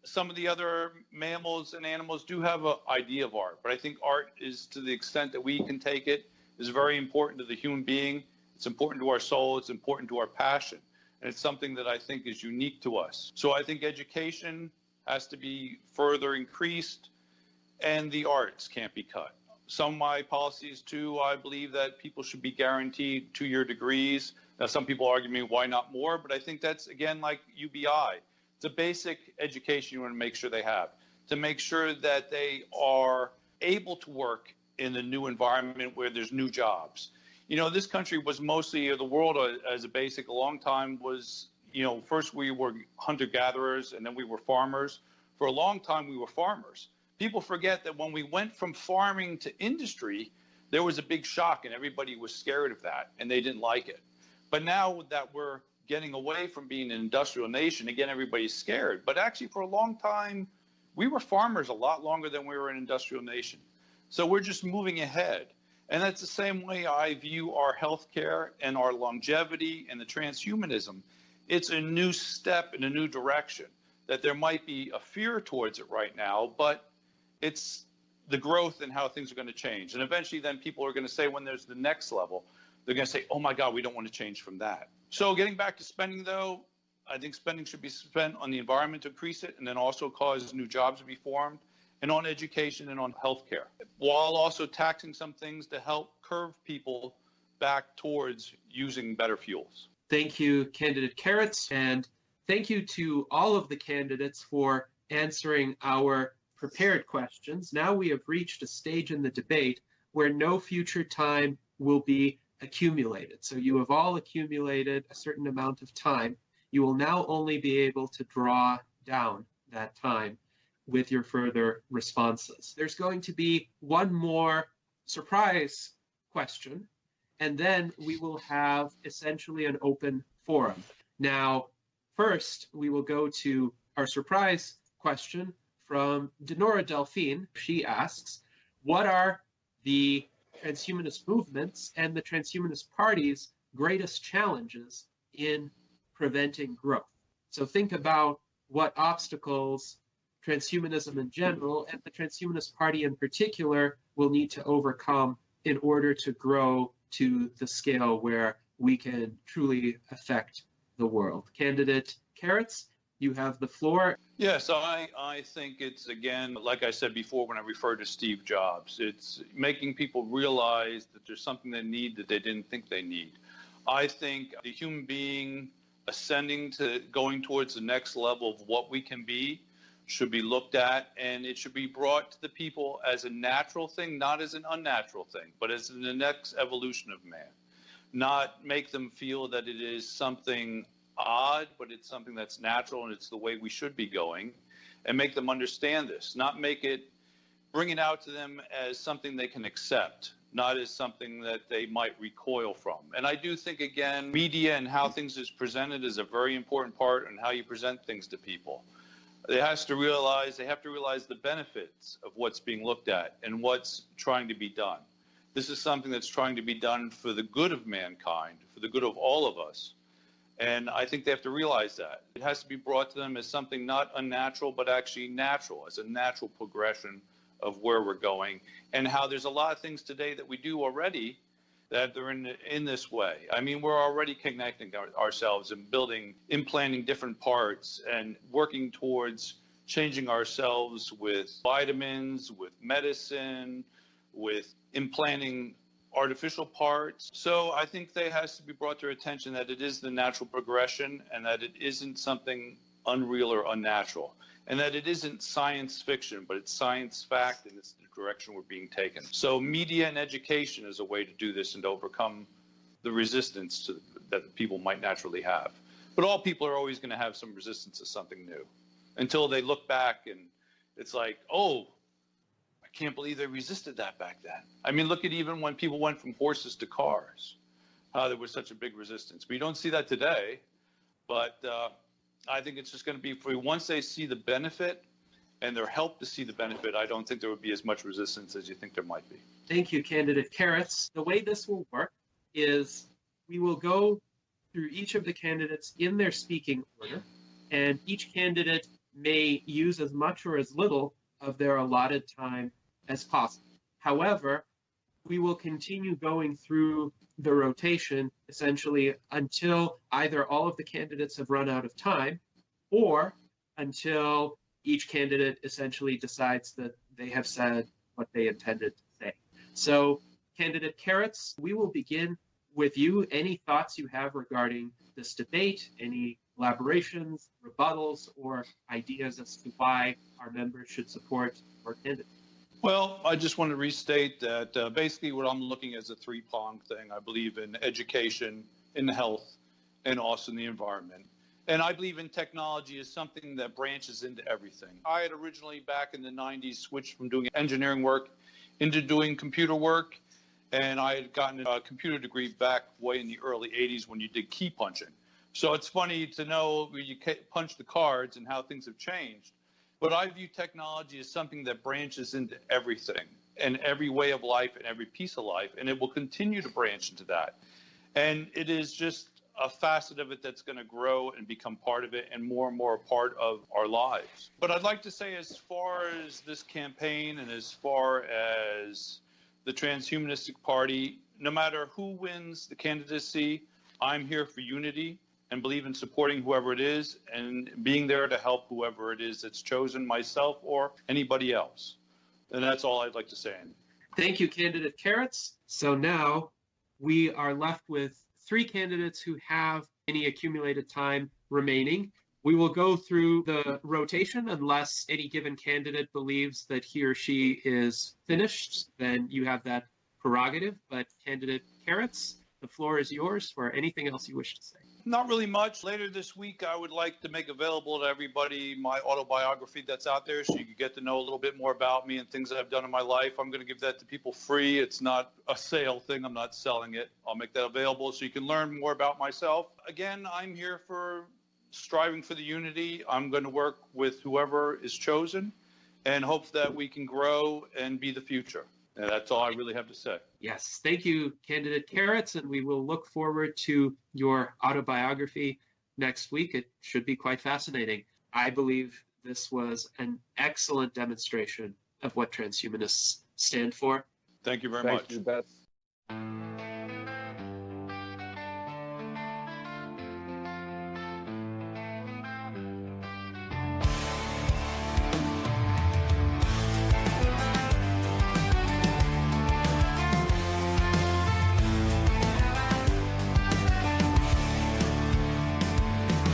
some of the other mammals and animals do have an idea of art. But I think art is, to the extent that we can take it, is very important to the human being. It's important to our soul. It's important to our passion. And it's something that I think is unique to us. So I think education has to be further increased and the arts can't be cut. Some of my policies, too, I believe that people should be guaranteed 2-year degrees. Now, some people argue me, why not more? But I think that's, again, like UBI. It's a basic education you want to make sure they have, to make sure that they are able to work in the new environment where there's new jobs. You know, this country was mostly, or the world as a basic, a long time was, you know, first we were hunter-gatherers and then we were farmers. For a long time, we were farmers. People forget that when we went from farming to industry, there was a big shock and everybody was scared of that and they didn't like it. But now that we're getting away from being an industrial nation, again, everybody's scared. But actually, for a long time, we were farmers a lot longer than we were an industrial nation. So we're just moving ahead. And that's the same way I view our healthcare and our longevity and the transhumanism. It's a new step in a new direction, that there might be a fear towards it right now, but it's the growth and how things are going to change. And eventually then people are going to say, when there's the next level, they're going to say, oh my God, we don't want to change from that. So getting back to spending though, I think spending should be spent on the environment to increase it and then also cause new jobs to be formed, and on education and on healthcare, while also taxing some things to help curve people back towards using better fuels. Thank you, Candidate Kerecz, and thank you to all of the candidates for answering our prepared questions. Now we have reached a stage in the debate where no future time will be accumulated. So you have all accumulated a certain amount of time. You will now only be able to draw down that time with your further responses. There's going to be one more surprise question, and then we will have essentially an open forum. Now, first, we will go to our surprise question from Denora Delphine. She asks, what are the transhumanist movements and the Transhumanist Party's greatest challenges in preventing growth? So think about what obstacles transhumanism in general and the Transhumanist Party in particular will need to overcome in order to grow to the scale where we can truly affect the world. Candidate Kerecz, you have the floor. Yes, I think it's, again, like I said before when I referred to Steve Jobs, it's making people realize that there's something they need that they didn't think they need. I think the human being ascending to going towards the next level of what we can be should be looked at, and it should be brought to the people as a natural thing, not as an unnatural thing, but as the next evolution of man. Not make them feel that it is something odd, but it's something that's natural and it's the way we should be going, and make them understand this. Not bring it out to them as something they can accept, not as something that they might recoil from. And I do think, again, media and how things is presented is a very important part in how you present things to people. They have to realize the benefits of what's being looked at and what's trying to be done. This is something that's trying to be done for the good of mankind, for the good of all of us. And I think they have to realize that. It has to be brought to them as something not unnatural, but actually natural, as a natural progression of where we're going, and how there's a lot of things today that we do already that are in this way. I mean, we're already connecting ourselves and implanting different parts and working towards changing ourselves with vitamins, with medicine, with implanting artificial parts. So I think they has to be brought to their attention that it is the natural progression and that it isn't something unreal or unnatural. And that it isn't science fiction, but it's science fact, and it's the direction we're being taken. So media and education is a way to do this and to overcome the resistance that people might naturally have. But all people are always going to have some resistance to something new until they look back and it's like, oh, I can't believe they resisted that back then. I mean, look at even when people went from horses to cars, how there was such a big resistance. We don't see that today, but I think it's just going to be once they see the benefit and they're helped to see the benefit, I don't think there would be as much resistance as you think there might be. Thank you, Candidate Kerecz. The way this will work is we will go through each of the candidates in their speaking order, and each candidate may use as much or as little of their allotted time as possible. However, we will continue going through the rotation essentially until either all of the candidates have run out of time or until each candidate essentially decides that they have said what they intended to say. So, Candidate Kerecz, we will begin with you. Any thoughts you have regarding this debate, any elaborations, rebuttals, or ideas as to why our members should support our candidate? Well, I just want to restate that basically what I'm looking at is a three-pronged thing. I believe in education, in health, and also in the environment. And I believe in technology as something that branches into everything. I had originally, back in the 90s, switched from doing engineering work into doing computer work. And I had gotten a computer degree back way in the early 80s when you did key punching. So it's funny to know when you punch the cards and how things have changed. But I view technology as something that branches into everything and every way of life and every piece of life, and it will continue to branch into that. And it is just a facet of it that's going to grow and become part of it and more a part of our lives. But I'd like to say, as far as this campaign and as far as the Transhumanistic Party, no matter who wins the candidacy, I'm here for unity and believe in supporting whoever it is and being there to help whoever it is that's chosen, myself or anybody else. And that's all I'd like to say. Thank you, Candidate Kerecz. So now we are left with three candidates who have any accumulated time remaining. We will go through the rotation unless any given candidate believes that he or she is finished, then you have that prerogative. But Candidate Kerecz, the floor is yours for anything else you wish to say. Not really much. Later this week, I would like to make available to everybody my autobiography that's out there so you can get to know a little bit more about me and things that I've done in my life. I'm going to give that to people free. It's not a sale thing. I'm not selling it. I'll make that available so you can learn more about myself. Again, I'm here for striving for the unity. I'm going to work with whoever is chosen and hope that we can grow and be the future. And that's all I really have to say. Yes, thank you, Candidate Kerecz, and we will look forward to your autobiography next week. It should be quite fascinating. I believe this was an excellent demonstration of what transhumanists stand for. Thank you very much. Thank you, Beth.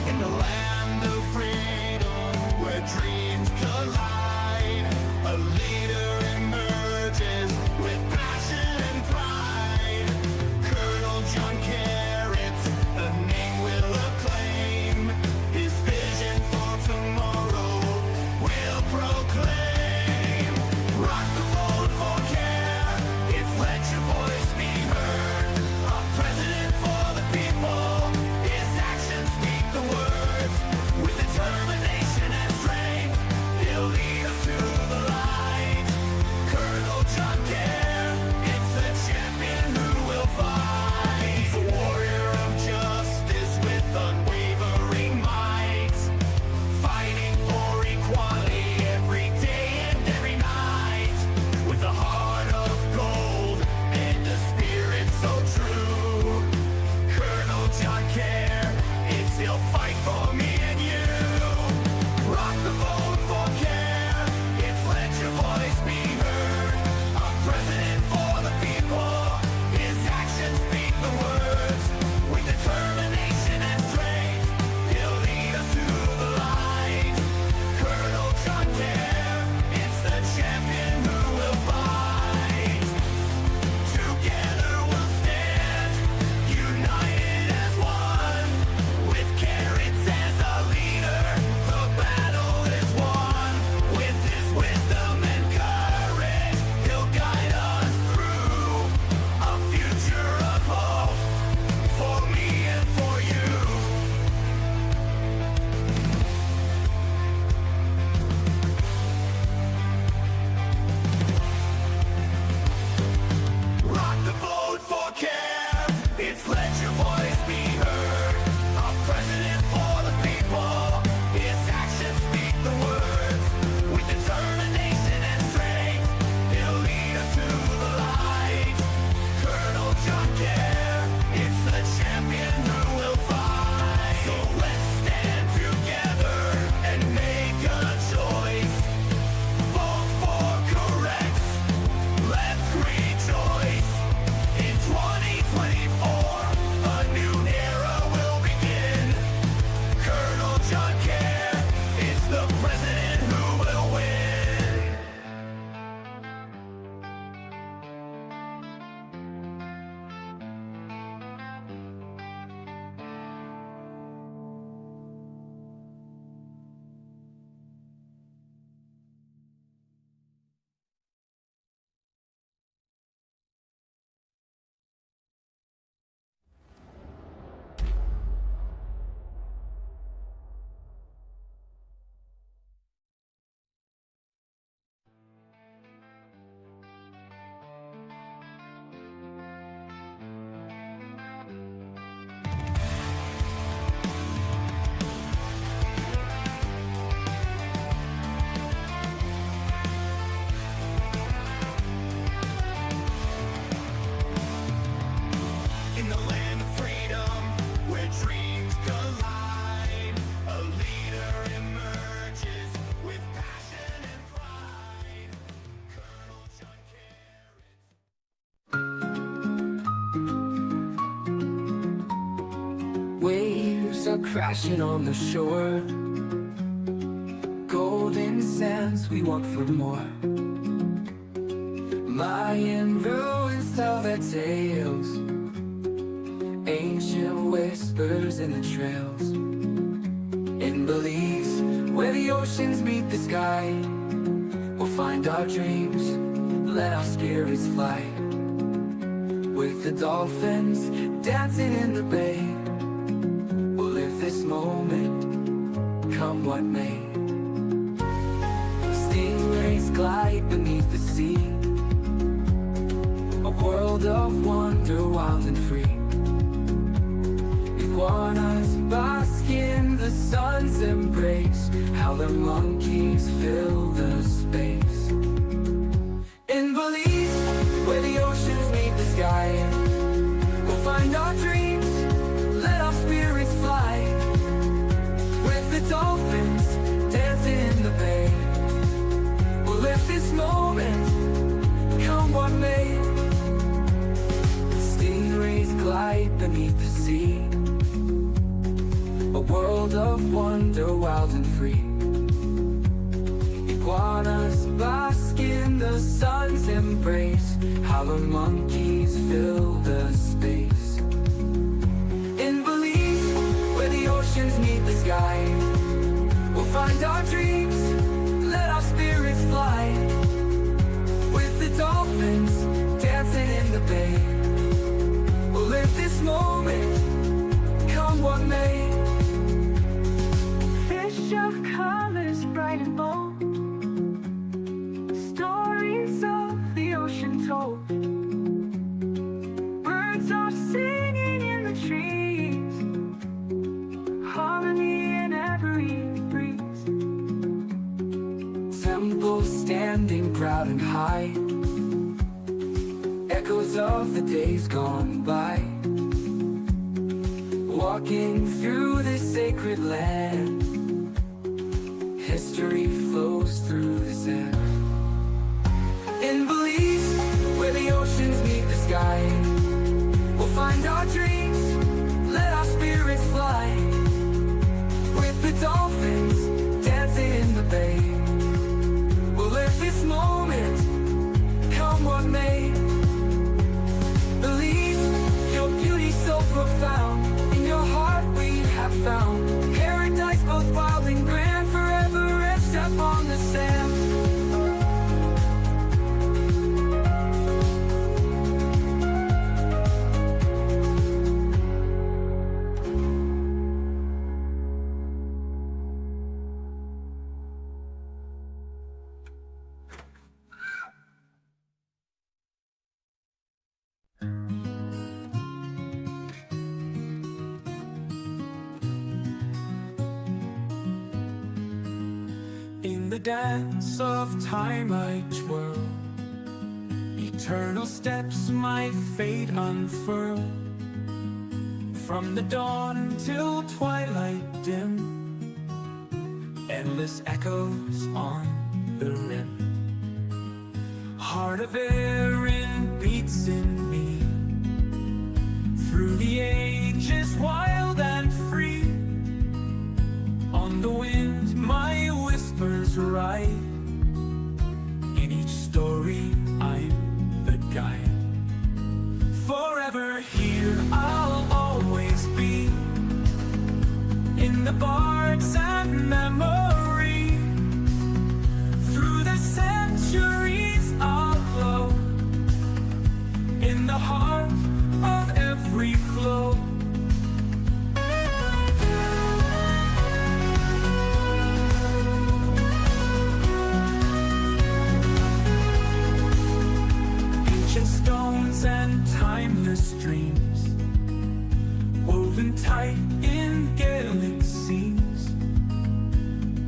In the land of freedom, where dreams come It's let your voice be heard. A president for the people. His actions speak the words. With determination and strength, he'll lead us to the light. Colonel John Kerecz, it's the champion who will fight. So let's stand together and make a choice. Vote for Kerecz. Let's rejoice. In 2024, a new era will begin. Colonel John Kerecz, it's the president who will win. In the land of freedom, where dreams collide, a leader emerges with passion and pride. Colonel John Kerecz. Waves are crashing on the shore. Golden sands, we walk for more. Mayan ruins tell their tales. Ancient whispers in the trails. In Belize, where the oceans meet the sky, we'll find our dreams, let our spirits fly. With the dolphins dancing in the bay, we'll live this moment, come what may. Stingrays glide beneath the sea, a world of wonder, wild and free. Iguanas bask in the sun's embrace, howler monkeys fill the space. In Belize, where the oceans meet the sky, we'll find our dreams, let our spirits fly. With the dolphins dancing in the bay, we'll live this moment, come what may. Stingrays glide beneath the sea, a world of wonder, wild and free. Iguanas bask in the sun's embrace, howler monkeys fill the space. In Belize, where the oceans meet the sky, we'll find our dreams, let our spirits fly. With the dolphins dancing in the bay, we'll live this moment, come what may. Fish of colors bright and bold, stories of the ocean told. Birds are singing in the trees, harmony in every breeze. Temples standing proud and high, echoes of the days gone by. Walking through this sacred land, history flows through the sand. In Belize, where the oceans meet the sky, we'll find our dreams, let our spirits fly. With the dolphins dancing in the bay, we'll live this moment, come what may. Believe your beauty so profound, in your heart we have found paradise both wild and grand, forever etched up on the sand. the dance of time I twirl, eternal steps my fate unfurl. From the dawn till twilight dim, endless echoes on the rim. Heart of Erin beats in me, through the ages wild and free. On the wind my whispers ride, in each story I'm the guide. Forever here I'll always be, in the bards and memory. Through the centuries I'll glow, in the heart of every flow. Ancient stones and timeless dreams, woven tight in Gaelic seams.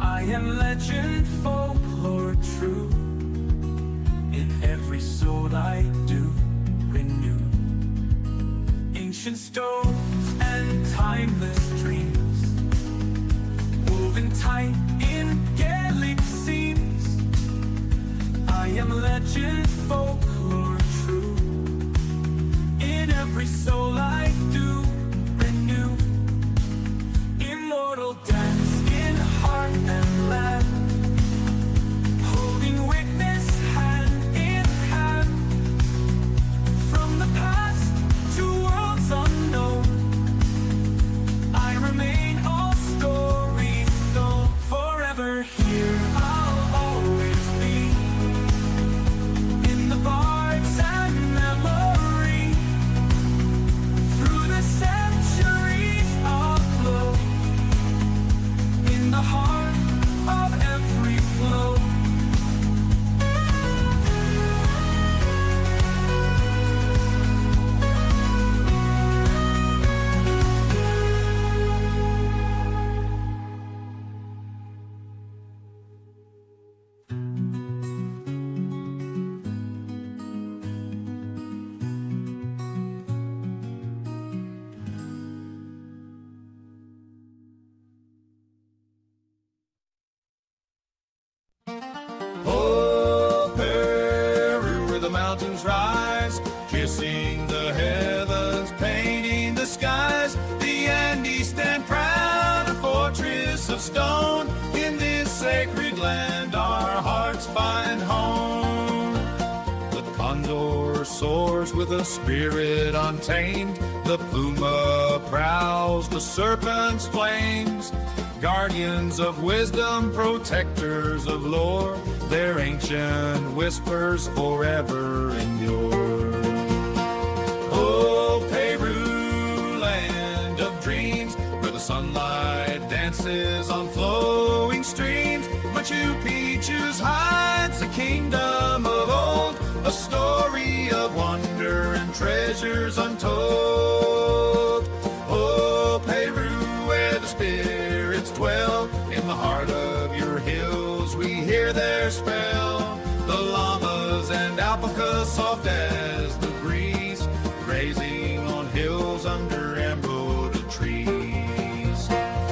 I am legend, folklore true, in every soul I do renew. Ancient stones and timeless dreams, woven tight in Gaelic seams. I am legend, folklore true, in every soul I do renew. Immortal dance in heart and land, holding witness hand in hand. From the past to worlds unknown, I remain all stories told. Forever here I'll always be, in the bards and memory. Through the centuries I'll glow, in the heart of every flow. Oh, Peru, where the mountains rise, kissing the heavens, painting the skies. The Andes stand proud, a fortress of stone. In this sacred land our hearts find home. The condor soars with a spirit untamed. The puma prowls the serpent's flames. Guardians of wisdom, protectors of lore, their ancient whispers forever endure. Oh, Peru, land of dreams, where the sunlight dances on flowing streams. Machu Picchu's hides a kingdom of old, a story of wonder and treasures untold. Oh, Peru, where the spirits dwell, in the heart of your hills we hear their spell. The llamas and alpacas, soft as the breeze, grazing on hills under emerald trees.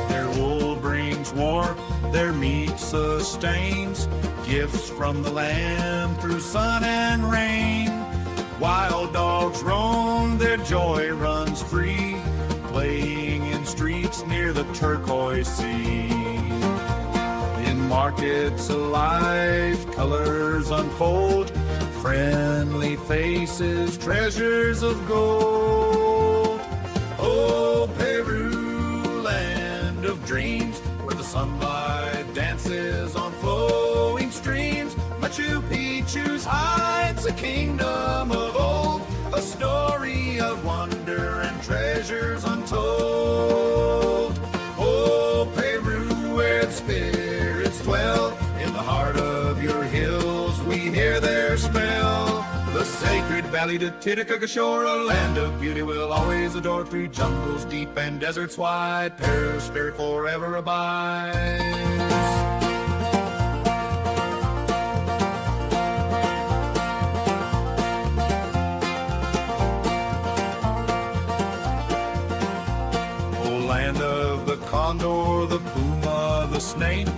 Their wool brings warmth, their meat sustains, gifts from the land through sun and rain. Wild dogs roam, their joy runs free, playing in streets near the turquoise sea. In markets alive, colors unfold, friendly faces, treasures of gold. Oh, Peru, land of dreams, where the sunlight dances on flowing streams. Machu Picchu's hides a kingdom of old, a story of wonder and treasures untold. Oh, Peru, where the spirits dwell, in the heart of your hills we hear their spell. The sacred valley to Titicaca shore, a land of beauty we'll always adore. Through jungles deep and deserts wide, Peru's spirit forever abides. condor, the puma, the snake.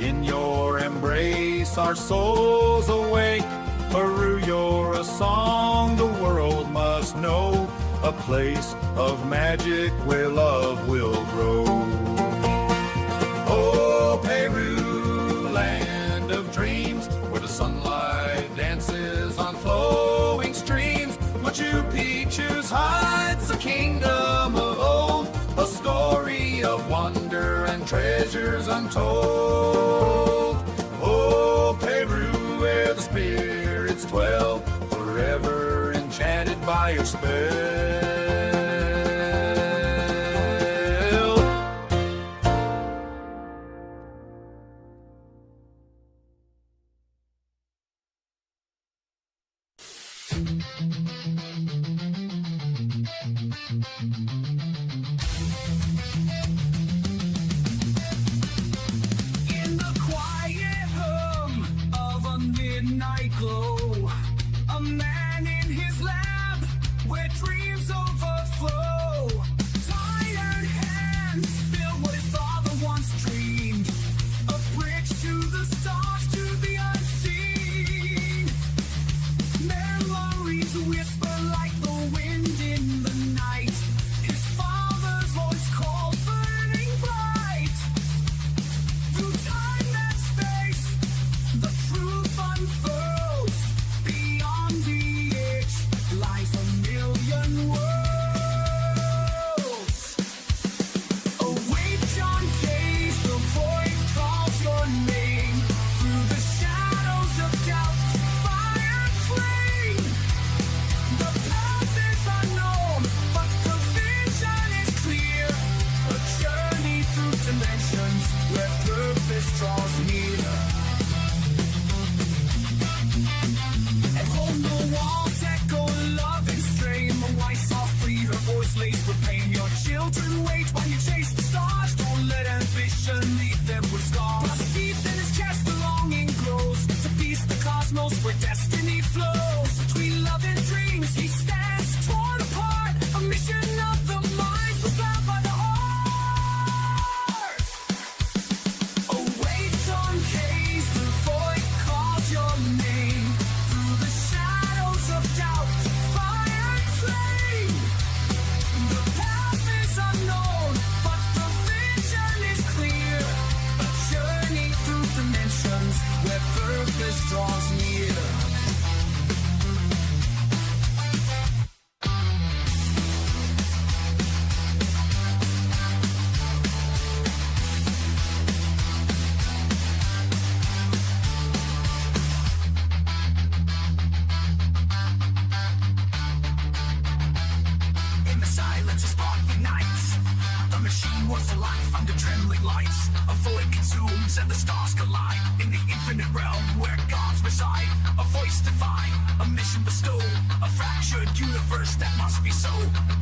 In your embrace our souls awake. Peru, you're a song the world must know, a place of magic where love will grow. Oh, Peru, land of dreams, where the sunlight dances on flowing streams. Machu Picchu's hides a kingdom of old, a story of wonder and treasures untold. Oh, Peru, where the spirits dwell, forever enchanted by your spell. In the quiet hum of a midnight glow, a man in his lab where dreams overflow. Tired hands build what his father once dreamed, a bridge to the stars, to the unseen. Memories whisper like the wind in the night. His father's voice calls, burning bright. Through time and space, the truth unfurls. Beyond the edge lies a million worlds. Awake, John Kerecz, the void calls your name. Through the shadows of doubt, fire and flame. The path is unknown, but the vision is clear. A journey through dimensions where purpose draws near. At home the walls echo love and strain. A wife softly, her voice laced with pain. Your children wait while you chase the stars. Don't let ambition leave them with scars. But deep in his chest the longing grows to peace the cosmos where destiny flows. Between love and dreams he stands torn apart. A mission of the mind propelled by the heart. Awake, John Kerecz, the void calls your name. Through the shadows of doubt, fire and flame. The path is unknown, but the vision is clear. A journey through dimensions where purpose draws near. In the silence, a spark ignites. The machine works for life under trembling lights. A void consumes and the stars collide. In the infinite realm where gods reside. A voice divine, a mission bestow. A fractured universe that must be so.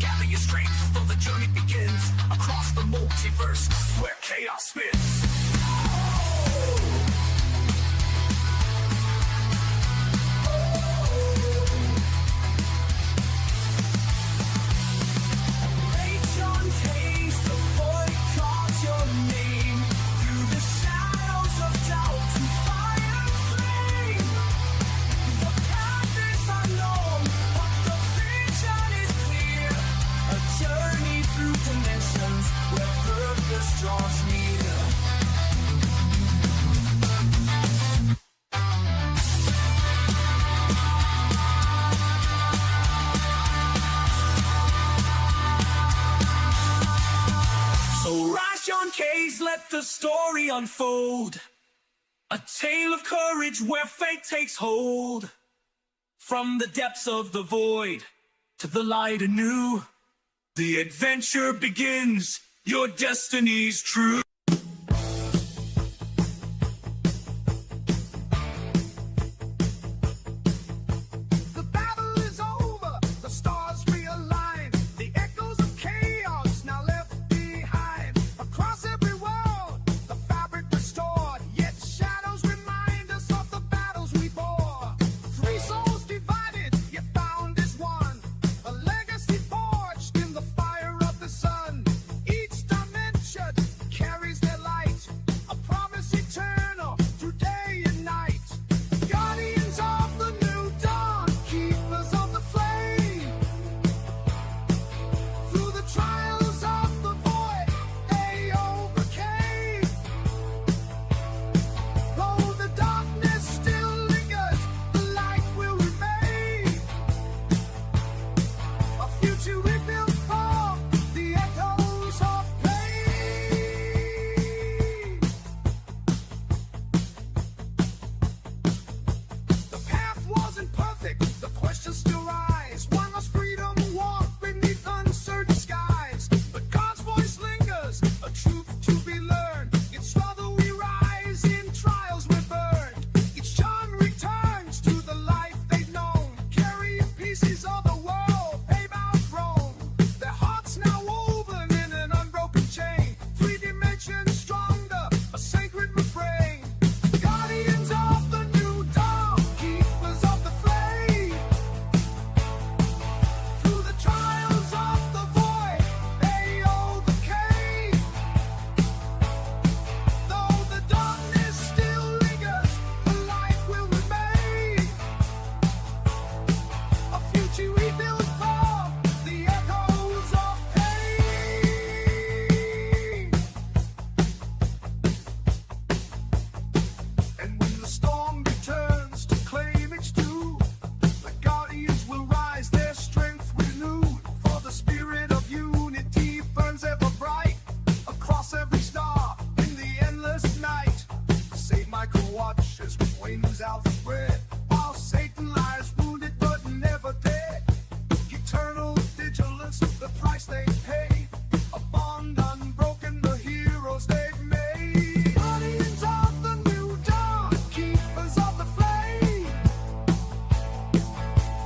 Gather your strength though the journey begins. Across the multiverse where chaos spins. Hey, John Kerecz, the void calls your name. Through the shadows of doubt and fire and flame. The path is unknown, but the vision is clear. A journey through dimensions where purpose draws near. So rise, John Kerecz, let the story unfold. A tale of courage where fate takes hold. From the depths of the void to the light anew, the adventure begins, your destiny's true. The battle is over, the stars realign. The echoes of chaos now left behind. Across every world, the fabric restored. Yet shadows remind us of the battles we bore. Three souls divided, yet bound as one. A legacy forged in the fire of the sun. Each dimension price they pay, a bond unbroken, the heroes they've made. Guardians of the new dawn, keepers of the flame.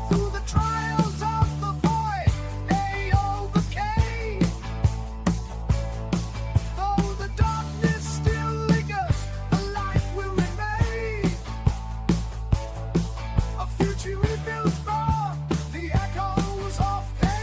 Through the trials of the void, they overcame. Though the darkness still lingers, a light will remain. A future rebuilt from the echoes of pain.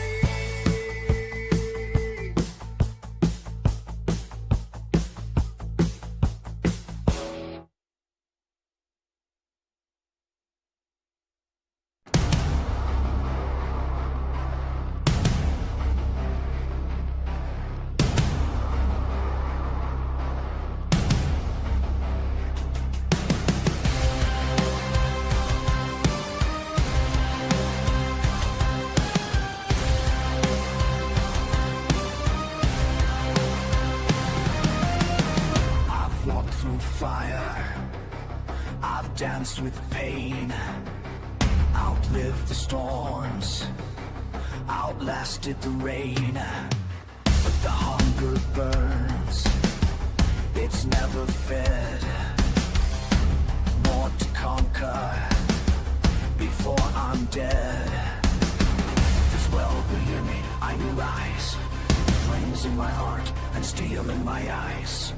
I've walked through fire, I've danced with pain, outlived the storms, outlasted the rain. But the hunger burns, it's never fed. More to conquer before I'm dead. This well will hear me, I will rise. Flames in my heart and steel in my eyes.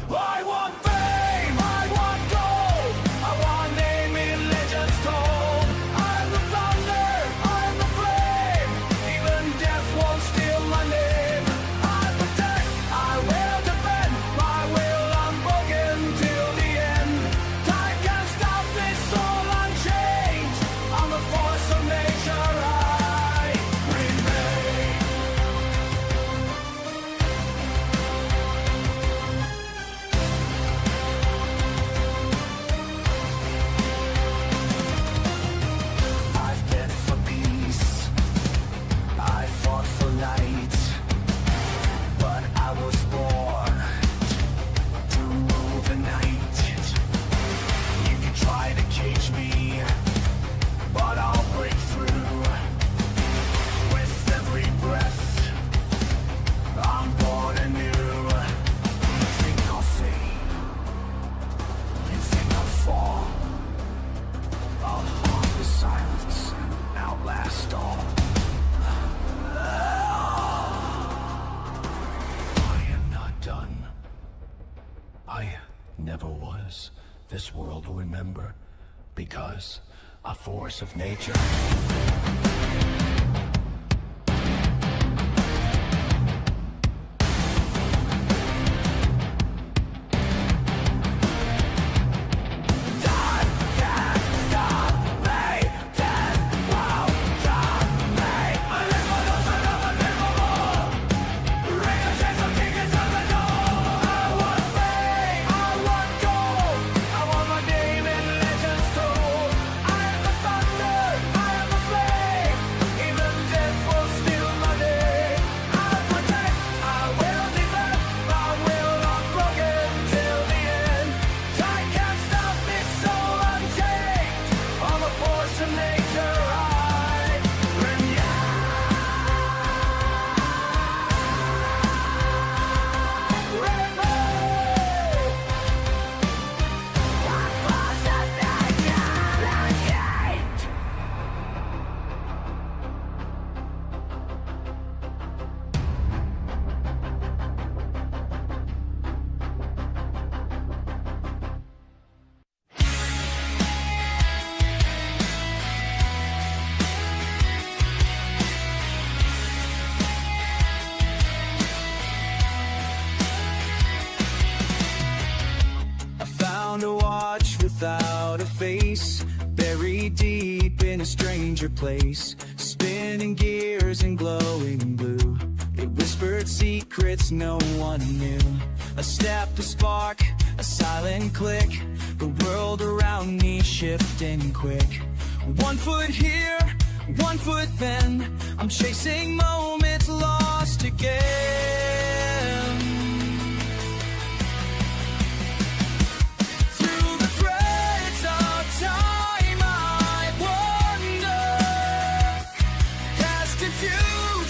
I want fame, I want gold, I want name in legends told. I'm the thunder, I'm the flame, even death won't steal my name. I protect, I will defend, my will unbroken till the end. Time can't stop this soul unchanged, I'm the force of nature, I remain. I've bled for peace, I fought for light, but I was born to rule the night. You can try to cage me, but I'll break through. With every breath, I'm born anew. You think I'll fade, you think I'll fall, I'll haunt the silence and outlast all. I am not done. I never was. This world will remember, because a force of nature. Without a face, buried deep in a stranger place, spinning gears in glowing blue. It whispered secrets no one knew. A step, a spark, a silent click, the world around me shifting quick. 1 foot here, 1 foot then, I'm chasing moments lost again. Through the threads of time I wander, cast confused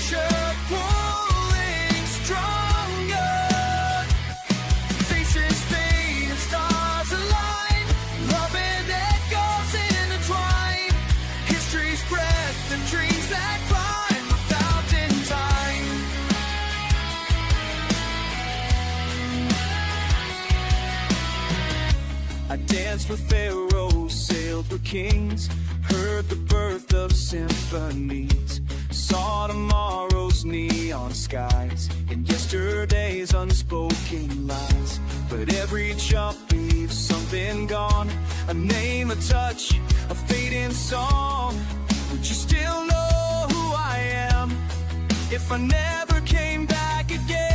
danced with pharaohs, sailed for kings, heard the birth of symphonies, saw tomorrow's neon skies and yesterday's unspoken lies. But every jump leaves something gone, a name, a touch, a fading song. Would you still know who I am if I never came back again?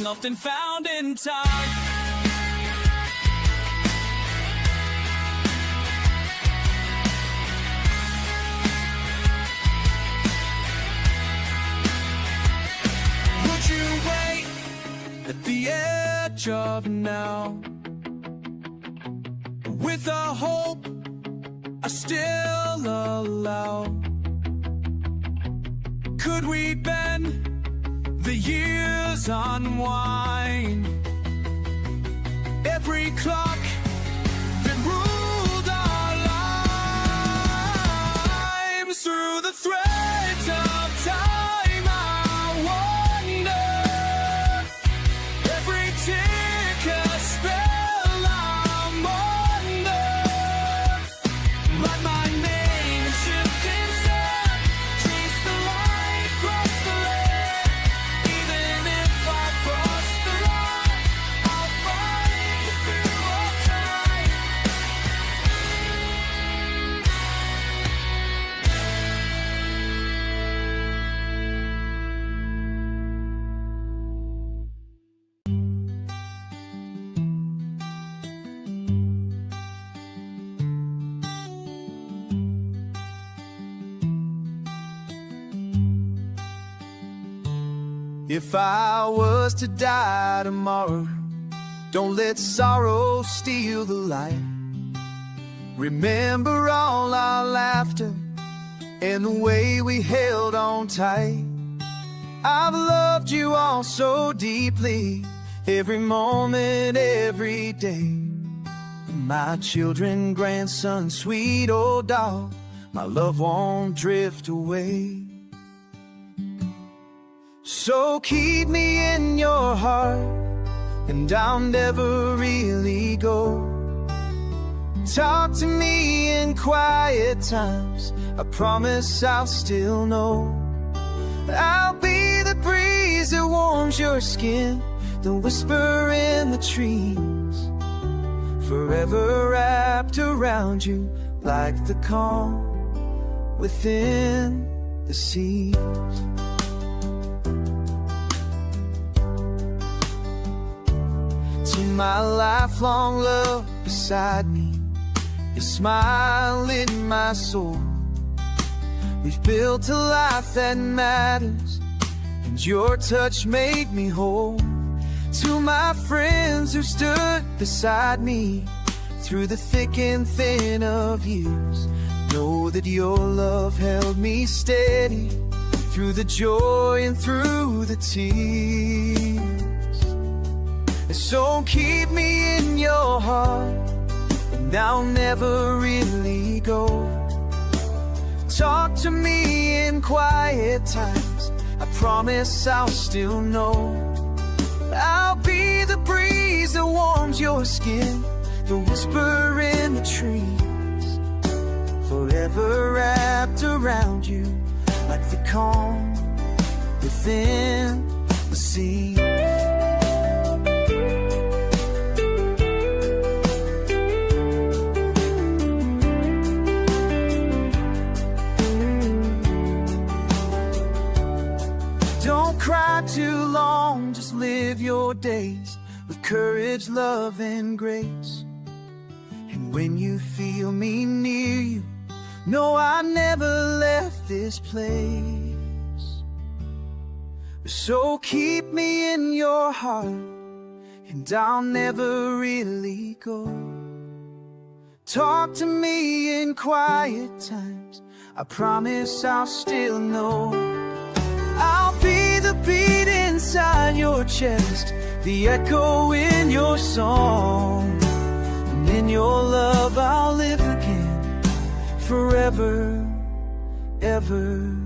Often found in time. Would you wait at the edge of now, with a hope I still allow? Could we bend the years unwind? Every clock that ruled our lives, through the threads of time I wander. Every tick a spell I'm under. Write my name in shifting sand, trace the light across the land. Even if I cross the line, I'll find you through all time. If I was to die tomorrow, don't let sorrow steal the light. Remember all our laughter and the way we held on tight. I've loved you all so deeply, every moment, every day. My children, grandson, sweet old dog, my love won't drift away. So keep me in your heart, and I'll never really go. Talk to me in quiet times, I promise I'll still know. I'll be the breeze that warms your skin, the whisper in the trees, forever wrapped around you like the calm within the seas. To my lifelong love beside me, your smile in my soul. We've built a life that matters, and your touch made me whole. To my friends who stood beside me through the thick and thin of years, know that your love held me steady through the joy and through the tears. So keep me in your heart, and I'll never really go. Talk to me in quiet times, I promise I'll still know. I'll be the breeze that warms your skin, the whisper in the trees, forever wrapped around you like the calm within the sea. Cry too long, just live your days with courage, love, and grace. And when you feel me near you, know I never left this place. So keep me in your heart, and I'll never really go. Talk to me in quiet times, I promise I'll still know. I'll be the beat inside your chest, the echo in your song, and in your love I'll live again, forever, ever.